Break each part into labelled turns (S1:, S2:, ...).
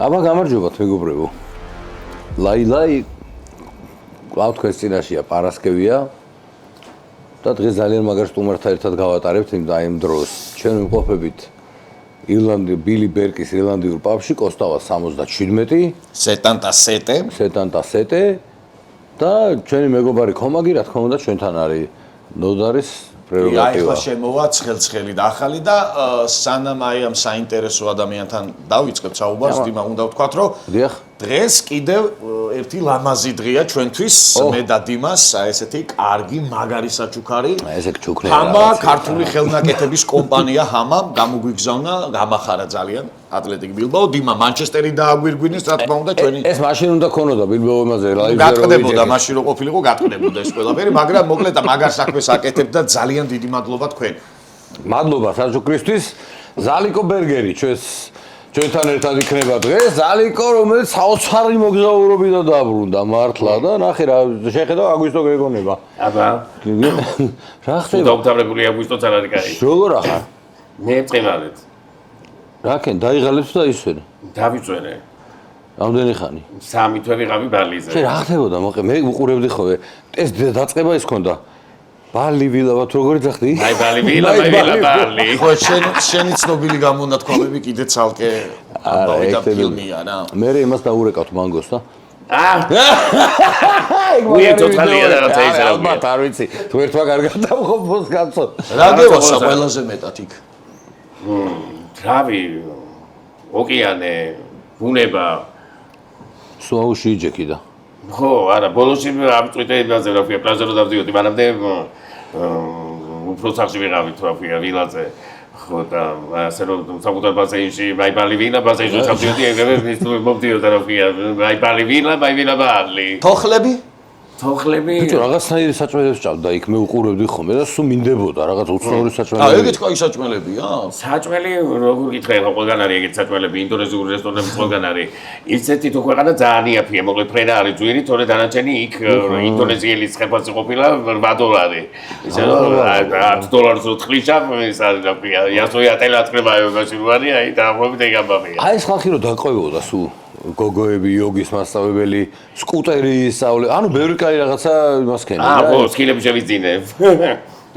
S1: აბა გამარჯობათ მეგობრებო. ლაილაი კлауთ ქვეს წინაშია პარასკევია და დღეს ძალიან მაგარ სტუმართან ერთად გავატარებთ იმ დროს. ჩვენ ვიმყოფებით ბილი ბერკის ირლანდიურ პაბში კოსტავას 77 სეტანტა სეტე და ჩვენი მეგობარი ქომაგი რა თქმა უნდა ჩვენთან არის ნოდარის
S2: ახლა შემოვა ცხელ-ცხელი და ახალი და სანამ აი ამ საინტერესო ადამიანთან დავიწყებ საუბარს, დიმა უნდა ვთქვათ, რომ დღეს კიდევ ერთი ლამაზი დღეა ჩვენთვის, მე და დიმას, ესეთი კარგი, მაგარი საჩუქარი. ჰამა ქართული ხელნაკეთების კომპანია ჰამა გამოგვიგზავნა, გამახარა ძალიან ატლეტიკ ბილბაო, დიმა მანჩესტერი დააგვირგვინეს, რა თქმა უნდა ჩვენი
S1: ეს მაშინ უნდა ქონოდა ბილბაოზე ლაივზე
S2: გატყდებოდა, მაშინ რო ყოფილიყო გატყდებოდა ეს ყველაფერი, მაგრამ მოკლედ მაგარ საქმეს აკეთებ და ძალიან დიდი მადლობა თქვენ.
S1: მადლობა საჩუქრისთვის. ზალიკო ბერგერი ჩვენთან ერთად იქნება დღეს. ზალიკო რომელიც საოცარი მოგზაურობიდან დაბრუნდა მართლა და ნახე რა შეხედა აგვისტო გეგონება.
S3: აბა.
S1: რა ხდება?
S3: დაუთავრებული აგვისტოც არ არის კაი.
S1: როგორ ახარ?
S3: მე წემალეთ.
S1: რაკენ დაიღალებს და ისვენ?
S3: დავიწვენე.
S1: რამდენი ხანი?
S3: 3 თვე ვიყავი ბალიზე.
S1: შე რა ხდებოდა? მე უყურებდი ხოლმე. ეს დაწყება ის ქონდა. ბალი ვილა თუ როგორი ძახდი?
S3: აი ბალი ვილა, ბალი.
S2: ხო შენი ცნობილი გამონათქვამები კიდე ცალკე ამბავი და ფილმია რა.
S1: მე იმას დაურეკავთ მანგოს და
S3: უიე თოთალია რაღაცა ის რა.
S1: ალბათ არ ვიცი. თუ ერთმა კარგად დამხობს კაცო.
S2: რა გევასა ყველაზე მეტად იქ?
S3: რავი ოკეანე, ბუნება.
S1: სუაუში იჯექი და.
S3: ხო, არა, ბოლოსში ამწვიდე იმაზე რა ვქია, პლაჟზე დავდიოდი, მანამდე უფრო სახში ვიყავით რა ვქია, ვილაზე. ხო და ასე რომ საკუთარ ბაზეინში, ბალი ვილა, ბაზეინში დავდიოდი, ეგრევე მომდიოდა რა ვქია, ბალი ვილა, ბალი.
S2: თოხლები?
S3: თოხლები.
S1: ბიჭო, რაღაცნაირი საჭმელებს ჭამდა იქ, მე უყურებდი ხოლმე და სულ მინდებოდა რაღაც უცნაური საჭმელები.
S2: ეგეთ კაი საჭმელებია?
S3: საჭმელი როგორ გითხრა, ხო ყველგან არის ეგეთ საჭმელები, ინდონეზიური რესტორნები ყველგან არის. ისეთი თუ ქვეყანა ძალიან იაფია, მოკლედ ფრენა არის ძვირი, თორე დანარჩენი იქ ინდონეზიელის ხეფასი ყოფილა $8. ისე რომ $10 უთხლიჩა, ეს არის რა ქვია, იასოია ტელატკრება მაშინ ვარი, აი დაახლოებით ეგ ამბავია.
S1: აი ეს ხალხი რომ დაყვებოდა სულ გოგოები, იოგის მასწავლებელი, სკუტერი ისწავლე. ანუ ბევრი კაი რაღაცა იმას ქენი.
S3: ხო, სკილები შევიძინებ.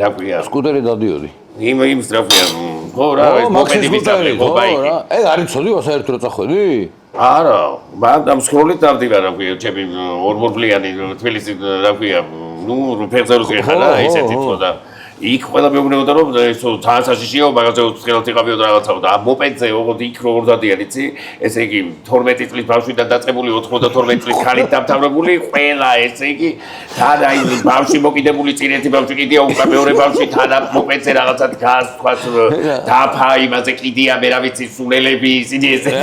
S3: რა ქვია?
S1: სკუტერი დადიოდი.
S3: იმ სტრაფია. ხო რა, ეს მოპედი ვისწავლე, ხო ბაიკი.
S1: ეგ არის ცოდი საერთოდ წახვედი?
S3: არა, მაგრამ სკროლით დავდივარ რა ქვია, ჩემი ორბორბლიანი თბილისი რა ქვია, ნუ ფერზერუსი ხარა, ისეთი ხო და იქ ყველა მეუბნებოდა რომ თან საშიშიო მაგაზე უცხელად იყავიო და რაღაცაო და მოპედზე ოღონდ იქ როგორ დადიან იცი ესე იგი 12 წლის ბავშვიდან დაწყებული 92 წლის ხალით დამთავრებული ყველა ესე იგი თან აი ბავშვი მოკიდებული წინეთი ბავშვი კიდია უკვე მეორე ბავშვი თან მოპედზე რაღაცა დგას თქვა დაფა იმაზე კიდია მე რა ვიცი სუნელები ისინი ესე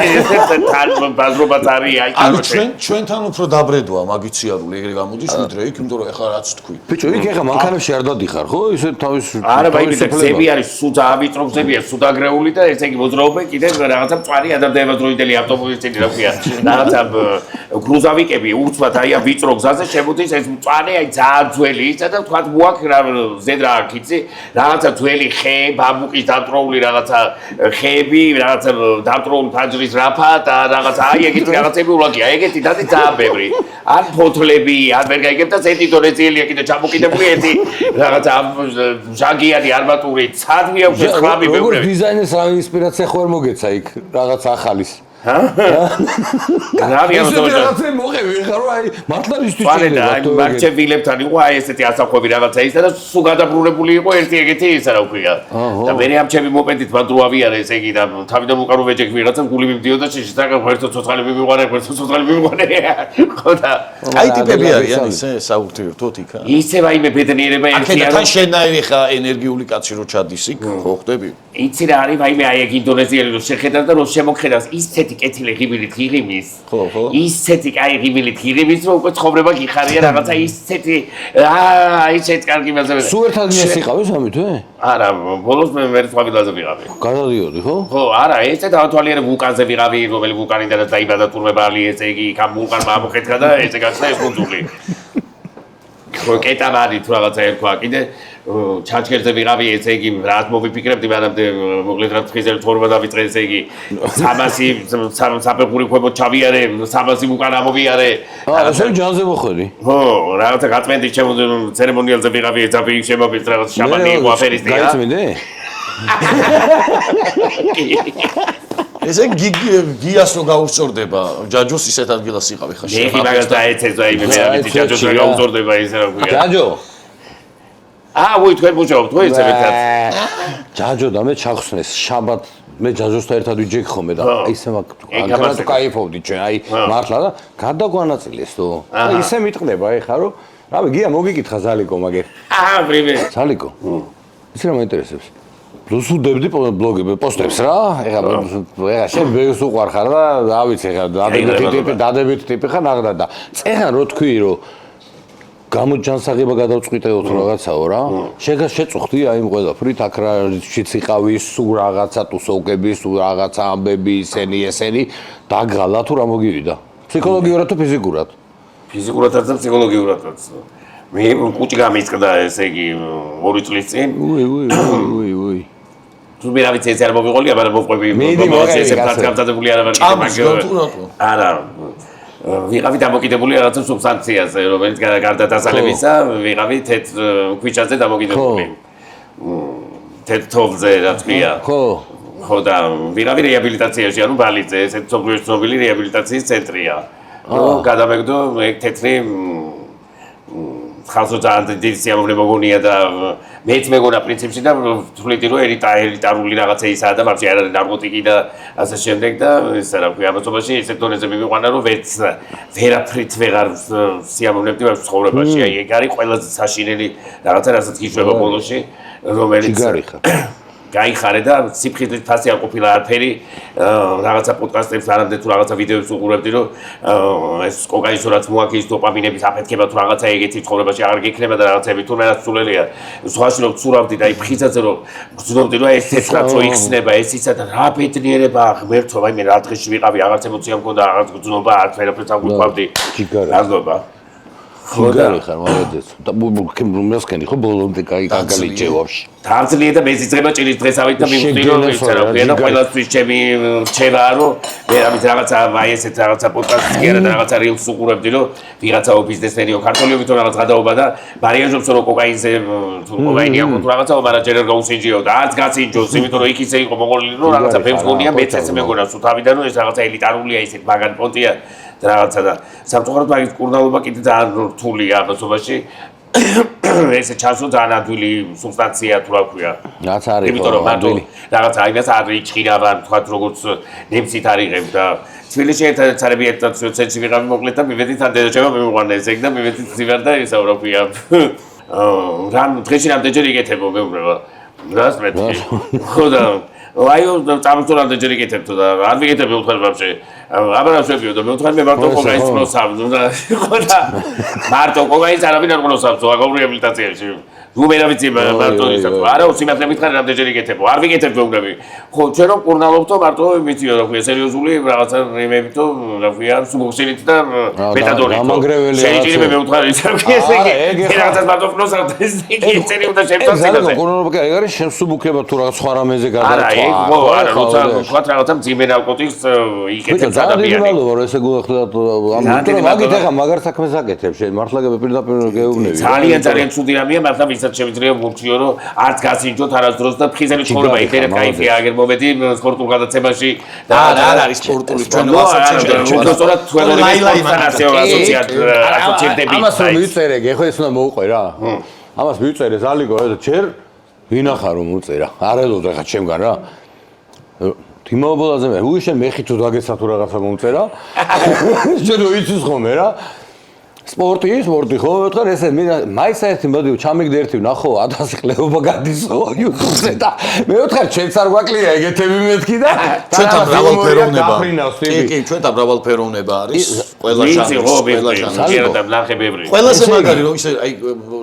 S3: თან ბაზრობაც არის აი
S2: ჩვენთან უფრო დაბრედვა მაგიციარული ეგრე გამოდის ვიდრე იქ იმიტომ რომ ეხლა რაც თქვი
S1: ბიჭო იქ ეხლა მანქანებში არ დადიხარ ხო ისე
S3: არა ბაიბი გზები არის სულ დავიწრო გზებია სულ დაგრეული და ესე იგი მოძრაობენ კიდევ რაღაცა მწვარი ადარდება დროინდელი ავტობუსები რა ქვია რაღაცა კრუზავიკები უცბად აი ამ ვიწრო გზაზე შემოდის ეს მწვარი აი ძალიან ძველი ისა და თქვა მოაქ რა ზედ რა აქ იცი რაღაცა ძველი ხე ბამბუკის დამტროული რაღაცა ხეები რაღაცა დამტროული ფანჯრის რაფა და რაღაცა აი ეგეთი რაღაცები ულაგია ეგეთი დადი ძალიან ბევრი ან ფოთლები ან ვერ გაიგებ და ზეთი დონეძიელია კიდე ჩამოკიდებული ერთი რაღაცა ჟანგიანი არმატური ცადვი აქვს ხლამი ბევრი.
S1: როგორ დიზაინერს რა ინსპირაცია ხო არ მოგეცა იქ რაღაც ახალის?
S3: გრავია
S1: რაღაცა მოყევი ხარ რომ აი მართლა ისთვის
S3: შეიძლება. აი მარჩევილებთან იყო აი ესეთი ასახვები რაღაცა ის და სულ გადაბრუნებული იყო ერთი ეგეთი ისა რა ვქვია. და მე ამ ჩემი მოპედით მანდრო ავიარე ესე იგი და თავიდან უკარო ვეჯექი ვიღაცა გული მიმდიოდა შეშტაკა ერთო ცოცხალი მიმიყვარე ერთო ცოცხალი მიმიყვარე. ხო და
S2: აი ტიპები არიან ისე საურთიერთოდ იქა.
S3: ისე ვაიმე ბედნიერება ერთია.
S2: თან შენაირი ხა ენერგიული კაცი რო ჩადის იქ ხო ხდები?
S3: იცი რა არის ვაიმე აი ეგ ინდონეზიელი რო შეხედავს და რო შემოხედავს ისეთი კეთილი ღიმილით ღირიმის.
S2: ხო.
S3: ისეთი კაი ღიმილით ღირიმის რომ უკვე ცხოვრება გიხარია რაღაცა ისეთი ისეთი კარგი მასე.
S1: სულ ერთად მიესიყავი სამი თვე?
S3: არა, ბოლოს მე ვერცხლაბილაზე ვიყავი.
S1: გადადიოდი ხო?
S3: ხო, არა, ესე დავთვალიერე ვულკანზე ვიყავი, რომელი ვულკანიდანაც დაიბადა თურმე ბალი, ესე იგი, ვულკანმა ამოხეთქა და ესე გაჩნდა ეს კუნძული. ხო კეტამარი თუ რაღაცა ერქვა კიდე ჩანჩქერზე ვიღავი ესე იგი რაც მოვიფიქრებდი მანამდე მოკლედ რაც ხიზერ თორმა დავიწყე ესე იგი 300 საფეხური ქვემოთ ჩავიარე 300 უკან ამოვიარე
S1: ასე ჯანზე მოხვედი
S3: ხო რაღაცა გაწმენდი ჩემო ცერემონიალზე ვიღავი ეძაფი შემოვიდ რაღაც შაბანი იყო აფერისტი რა
S1: გაიწმინდე
S2: ესე გიას რო გაუსწორდება ჯაჯოს ისეთ ადგილას იყავი ხა
S3: მე მაგას დაეცეცა იმე მე ამით ჯაჯოს რა გაუსწორდება ისე რა ქვია
S1: ჯაჯო
S3: ვუი თქვენ ბუჩობ თუ ეცებეთად
S1: ჯაჯო და მე ჩახსნეს შაბათ მე ჯაჯოსთან ერთად ვიჯექ ხოლმე და ისე მაგ აგრეთვე кайფობდი ჩვენ აი მართლა და გადაგვანაწილეს თუ ისე მიტყდება ეხა რომ რავი გია მოგიკითხა ზალიკო მაგერ
S3: პრივე
S1: ზალიკო იცი რა მაინტერესებს რუსუდებდი ბლოგები პოსტებს რა ეხა შენ ბეგს უყარ ხარ და რა ვიცი ეხა დადებით ტიპი ხარ ნაღდა და ეხა რო თქვი რომ გამოჯანსაღება გადავწყვიტეო თუ რაღაცაო რა შეწუხდი აი იმ ყველაფრით აქ რა შიციყავი სულ რაღაცა ტუსოვკები სულ რაღაცა ამბები ესენი დაგღალა თუ რა მოგივიდა ფსიქოლოგიურად თუ ფიზიკურად
S3: ფიზიკურადაც და ფსიქოლოგიურადაც მე კუჭი გამიწყდა ესე იგი 2 წლის წინ უი თუ მე რა ვიცი ეს არ მოვიყოლია მაგრამ მოყვები ესე ფასკამწადებული არ ვარ არა ვიღავი დამოკიდებული რაღაცა სუბსტანციაზე რომელიც გარდა დასალებისა ვიღავი თეთრ ქვიჩაზე დამოკიდებული თეთრ რა თქია ხო და ვიღავი რეაბილიტაციაში ანუ ბალიძე ესეთ სოფლიოში ცნობილი რეაბილიტაციის ცენტრია გადამეგდო ეგ თეთრი ხალხო ძალიან დიდი სიამოვნება მოგონია და მეც მეგონა პრინციპში და ვთვლიდი რომ ელიტარული რაღაცა ისაა და ვაფშე არ არის ნარკოტიკი და ასე შემდეგ და ისა რა ქვია ამასობაში ისეთ დონეზე მივიყვანა რომ ვერაფრით ვეღარ სიამოვნებდი ვარ ცხოვრებაში აი ეგ არის ყველაზე საშინელი რაღაცა რასაც გიშვება ბოლოში რომელიც გაიხარე და სიფხიზლით ფასი არ ყოფილა არაფერი რაღაცა პოდკასტებს არამდე თუ რაღაცა ვიდეოებს უყურებდი რომ ეს კოკაინს რაც მოაქის დოპამინების აფეთქება თუ რაღაცა ეგეთი ცხოვრებაში აღარ გექნება და რაღაცები თუ მეც სულელია სხვაში რომ ცურავდი და აი ფხიზაზე რომ გძნობდი რომ ეს ცეცხლაც რო იხსნება ეს ისა და რა ბედნიერება ღმერთო აი მე რა დღეში ვიყავი აღარც ემოცია მქონდა აღარც გძნობა არც ვერაფერს არ გვიყვარდი რაზობა
S1: ხოდარი ხარ მოვედეს და მესკენი ხო ბოლომდე კაგალიჭე ვაფშე
S3: თავძლია და მე ზიძება ჭირის დღესავით და მივხვდი რომ ისა რა ქვია და ყველასთვის ჩემი რჩევა რომ მე რაღაცა აი ესეთ რაღაცა პოდკასტს კი არა და რაღაცა რილს უყურებდი რომ ვიღაცაო ბიზნესმენიო ქართველი თო რაღაც გადაობა და მარიაჟობს რომ კოკაინზე თუ კოკაინი აქვს თუ რაღაცაო მანაჯერი არ გაუსინჯიო და არც გაცინჯოს იმიტომ რომ იქ ისე იყო მოყოლილი რომ რაღაცა ბევრს გონია მეც ესე მეგონა სულ თავიდან რომ ეს რაღაცა ელიტარულია ისეთ მაგარი პონტია რაღაცა და სამწუხაროდ მაგის კურნალობა კიდე ძალიან რთულია ამასობაში ესე ჩანსო ძალიან ადვილი სუბსტანცია თუ რა ქვია
S1: რაც არის
S3: იმიტომ რომ მარტო რაღაცა აინას არ იჭირავან თქვათ როგორც ნემსით არიღებ და თბილისში ერთადერთი ერთად ცეცხლი ვიღავი მოკლედ და მივედით ან დედაჩემა მივიყვანა ეს ეგ და მივედით ზივარ და ისა რა ქვია რამ დღეში რამდენჯერ იგეთებო მეუბნება რას მეთქი ხო და აი წამოსწორამდე ჯერ იკეთებდო და არ ვიკეთებდი უთხარ ვაფშე აბა რა შევიო და მე უთხარ მე მარტო კოკაინს მოვსავ და ხო და მარტო კოკაინს არავინ არ მოვსავ აგრეაბილიტაციაში ნუ მე რა ვიცი მარტო ისა არა სიმართლე მითხარი რამდენჯერ იკეთებო არ ვიკეთებ მეუბნები ხო ჩვენ რომ კურნალობთო მარტო ვიციო რა ქვია სერიოზული რაღაცა რიმებითო რა ქვია სუბოქსინით და მეტადონით შეიძლება მე უთხარ ისა ესე იგი რაღაცა მარტო ფლოსავ და ეს იგი წერი უნდა შემწასილაზე
S1: კურნალობა კი არის შემსუბუქება თუ რაღაც სხვა რამეზე გადაწყვა
S3: არა როცა თქვა რაღაცა მძიმე ნარკოტიკს იკეთებ
S1: ძალიან რომ ესე გუახლა ამიტომ მაგით ახლა მაგარ საქმეს აკეთებ შენ მართლა პირდაპირ გეუბნები
S3: ძალიან ცუდი რამეა მაგრამ ვისაც შემიძლია მურჩიო რომ არც გასინჯოთ არასდროს და ფხიზელი ცხოვრება იქნებ кайფი აგერ მომედი სპორტულ გადაცემაში და
S2: არ არის სპორტული ჩვენ
S3: სწორად ასოციაციები
S1: ამას მივწერე ხო ეს უნდა მოუყვე რა ამას მივწერე ზალიკო ჯერ ვინახა რომ უწერა არ ელოდა ხა ჩემგან რა თიმობოლაზე მე უიშენ მეხი თუ დაგეცა თუ რაღაცა მომწერა შენ რო იცის ხოლმე რა სპორტი ხო ვთქვა ესე მაინც ერთი მოდი ჩამიგდე ერთი ვნახო 1000 ყლეობა გადისო YouTube-ზე და მე ვთქვა ჩვენც არ გვაკლია ეგეთები მეთქი და
S2: ჩვენთან მრავალფეროვნება კი ჩვენთან მრავალფეროვნება არის ყველა ჟანრი
S3: და ბლანხებები
S2: ყველაზე მაგარი რომ ისე აი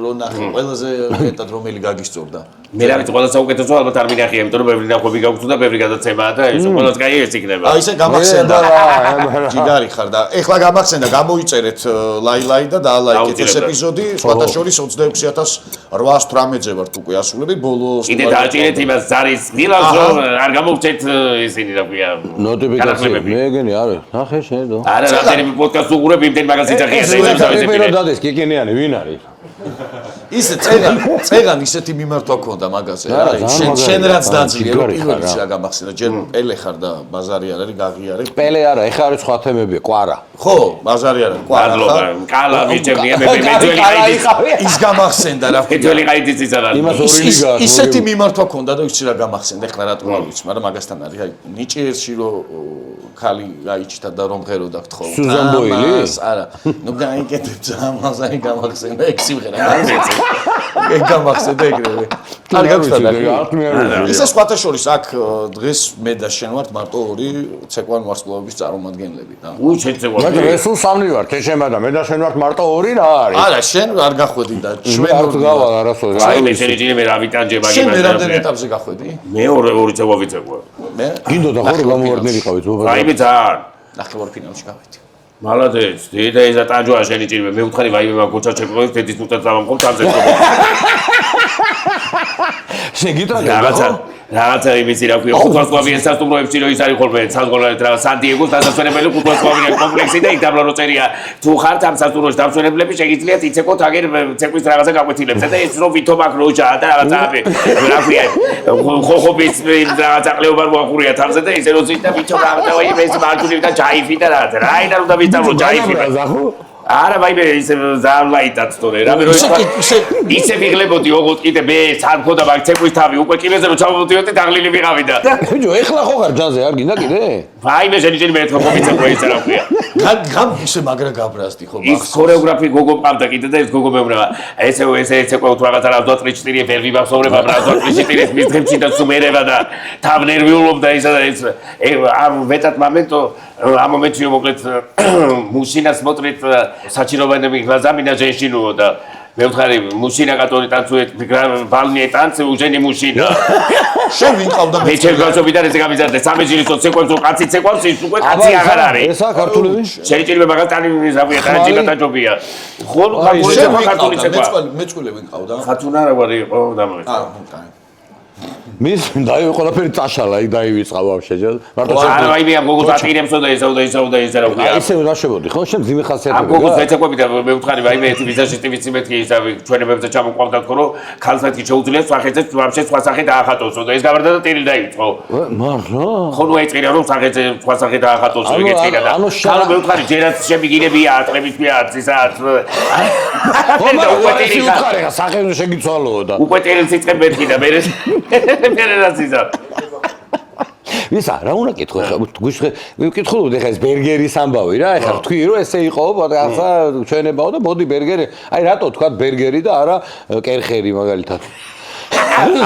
S2: რო ნახე ყველაზე მეტად რომელი გაგისწორდა
S3: მე რა ვიცი ყველა საუკეთესო ალბათ არ მინახია იმიტომ რომ ბევრი ნახვები გაგვწევ და ბევრი გადაცემაა და ეს ყველას კაი ეს იქნება
S2: აი ესე გამახსენდა ჯიგარი ხარ და ეხლა გამახსენდა გამოიწერეთ ლაილა ლაი და დაალაიქეთ ეს ეპიზოდი. სხვათა შორის 26818-ზე ვართ უკვე ასულები ბოლოს.
S3: კიდე დააჭირეთ იმას ზარის ღილავს რომ არ გამოგწეთ ისინი რა ქვია.
S1: ნოტიფიკაციები. მე ეგენი არა. ნახე შენო.
S3: არა რამდენიმე პოდკასტს უყურებ იმდენ მაგას იძახია და
S1: ისე დადეს კიკენიანი ვინ არის?
S2: ისე წეგან ისეთი მიმართვა ქონდა მაგაზე რა შენ რაც დაძლია რომ პირველიც რა გამახსენა ჯერ პელე ხარ და ბაზარი არ არის გაღი არის
S1: პელე არა ეხა არის სხვა თემებია კვარა
S2: ხო ბაზარი არა კვარა
S3: მადლობა კალა მიჭებია მე ძველი ყაიდის
S2: ის გამახსენდა რა
S3: ძველი ყაიდის იზარა
S1: იმას ორი ლიგა
S2: ისეთი მიმართვა ქონდა და იცი რა გამახსენდა ეხლა რატომ არ ვიცი მაგრამ მაგასთან არის აი ნიჭიერში რომ ხალი გაიჩნდა და რომ ღეროდა გთხოვ
S1: სუზან ბოილი
S2: არა ნუ გაიგეთებ ამას აი გამახსენდა ეგ სიმღერა ეგ გამახსენდა ეგრევე არ გაგვცდა ისე სხვათა შორის აქ დღეს მე და შენ ვართ მარტო ორი ცეკვან ვარსკვლავების წარმომადგენლები და
S3: უჩენ ცეკვან
S1: მე ეს სამნი ვარ ქეშემა და მე და შენ ვართ მარტო ორი რა არის
S2: არა შენ არ გახვედი და
S1: ჩვენ არ გავალ არასოდეს
S3: აი მე შენ იძინე მე რა ვიტანჯე მაგის
S2: შენ მე რამდენ ეტაპზე გახვედი
S3: მე ორი ცეკვა ვიცეკვე
S2: მე
S1: გინდოდა ხო გამოვარდნილი ყავით
S3: აი მე ძალიან
S2: ნახევარფინალში გავედი
S3: მალადეც დედა ეზა ტაჯოა შენი ჭირმე მე ვთხარი ვაიმე მაგ გოჩა ჩეპლოვის დედის ნუტად დავამყობ თამზე
S1: შენ გიტრა
S3: რაღაცა იმისი რა ქვია ხუთვარსკვლავი ესასტუმროებში რომ ის არის ხოლმე საზღვარგარეთ რა სანტიეგოს დასასვენებელი ხუთვარსკვლავი კომპლექსი და იქ დაბლონოწერია თუ ხართ ამ სასტუმროში დამსვენებლები შეგიძლიათ იცეკოთ აგერ ცეკვის რაღაცა გაკვეთილებზე და ეს რომ ვითომ აქ როჯაა და რაღაცა რა ქვია ხოხობის რაღაცა ყლეობა მოახურია თამზე და ისე რომ ზით და ვითომ რაღაცა ეს მარჯვნივ და ჯაიფი და რაღაცა რაიდან უნდა ვიცამო ჯაიფი არა ვაიმე ისე ზალაიტაც თორე რა მე რო ისე ვიღლებოდი ოღონდ კიდე მე სად მქონდა მაგ ცეკვის თავი უკვე კიბეზე რომ ჩავმოდიოდი დაღლილი ვიყავი და
S1: ბიჭო ეხლა ხო ხარ ჯაზე არ გინდა კიდე
S3: ვაიმე შენი მე ერთხელ მომიცეკვე ისე რა ქვია
S2: გამ ისე მაგრა გაბრაზდი ხო
S3: ის ქორეოგრაფი გოგო მყავდა კიდე და ეს გოგო მეუბნება ესე ცეკვა თუ რაღაცა რა 24 ვერ ვიბახსოვრება რა 24 მის დღემში და სუმერება და თავ ნერვიულობდა ისა და ეს ამ ვეტად მომენტო ამ მომენტში მოკლედ მუსინა смотрит сочарованными глазами на женщину да მე ვთხარი მუსინა который танцует бальные танцы уже не мужчина
S2: შენ ვინ ყავდა
S3: მე ჩემ გასობიდან ესე გამიზარდე სამი ჟილის ცეკვებს რომ კაცი ცეკვავს ის უკვე კაცი აღარ არის
S1: ესა ქართული
S3: შეიძლება მაგალითად ზავია ტანჯინა ტაჯობია ხო ქართული ცეკვა
S2: მეწყვილე ვინ ყავდა
S3: ხათუნა რა ვარი იყო დამოვიდა
S1: მის დაი ყველაფერი წაშალა იქ დაივიწყა ვაფშე
S3: მარტო არა ვაიმე ამ გოგოს ატირემსო და ესაო და ესე რა ქვია
S1: ისე რა შევოდი ხო შენ ძიმე ხასიათები
S3: ამ გოგოს ეცეკვები და მე ვთხარი ვაიმე ერთი ვიზაჟისტი ვიცი მეთქი ისა ჩვენებებზე ჩამოყვავდათ ხო რომ ქალსათი შეუძლია სახეზე ვაფშე სხვა სახე დაახატოსო და ეს გავარდა და ტირი დაიწყო
S1: მართლა
S3: ხო ნუ ეწირა რომ სახეზე სხვა სახე დაახატოსო ეგ ეწირა და ხალ მე ვთხარი ჯერაც შემიგინებია ატყების პიაც ისაც
S1: უკვე ვთხარი სახეზე შეგიცვალოო და
S3: უკვე ტირი სიწყე მეთქი და მე მერენაციზა
S1: ისა რა უნდა კითხო ხა ვიკითხულობდი ხა ეს ბერგერის ამბავი რა ეხლა თქვი რომ ესე იყო რაღაცა ჩვენებაო და მოდი ბერგერი აი რატო თქვა ბერგერი და არა კერხერი მაგალითად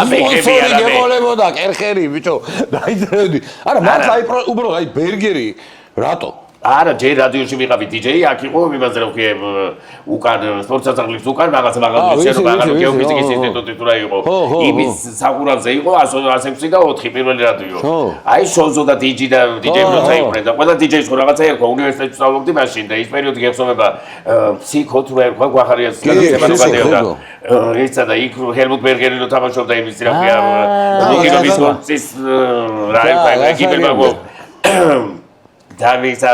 S3: ამეკები არა მე
S1: გემოლებოდა კერხერი ბიჭო დაიძრევდი არა მართლა აი უბრალოდ აი ბერგერი რატო
S3: არა ჯერ რადიოში ვიყავი დიჯეი აქ იყო იმაზე რომ ხე უკან სპორტ სასახლის უკან რაღაცა შეიძლება გეოფიზიკის ინსტიტუტი თუ რა იყო იმის საყურავზე იყო 106 და 4 პირველი რადიო აი შოუზო და დიჯი და დიჯეი როცა იყვნენ და ყველა დიჯეის ხო რაღაცა ერქვა უნივერსიტეტში სწავლობდი მაშინ და ის პერიოდი გეხსოვება ფსიქო თუ რა ერქვა გვახარიას გადაცემა რო გადაეოდა ისა და იქ ჰელმუტ ბერგერი რო თამაშობდა იმის რა ქვია ლიგის კონცის რა ერქვა ეკიპებმა დავისა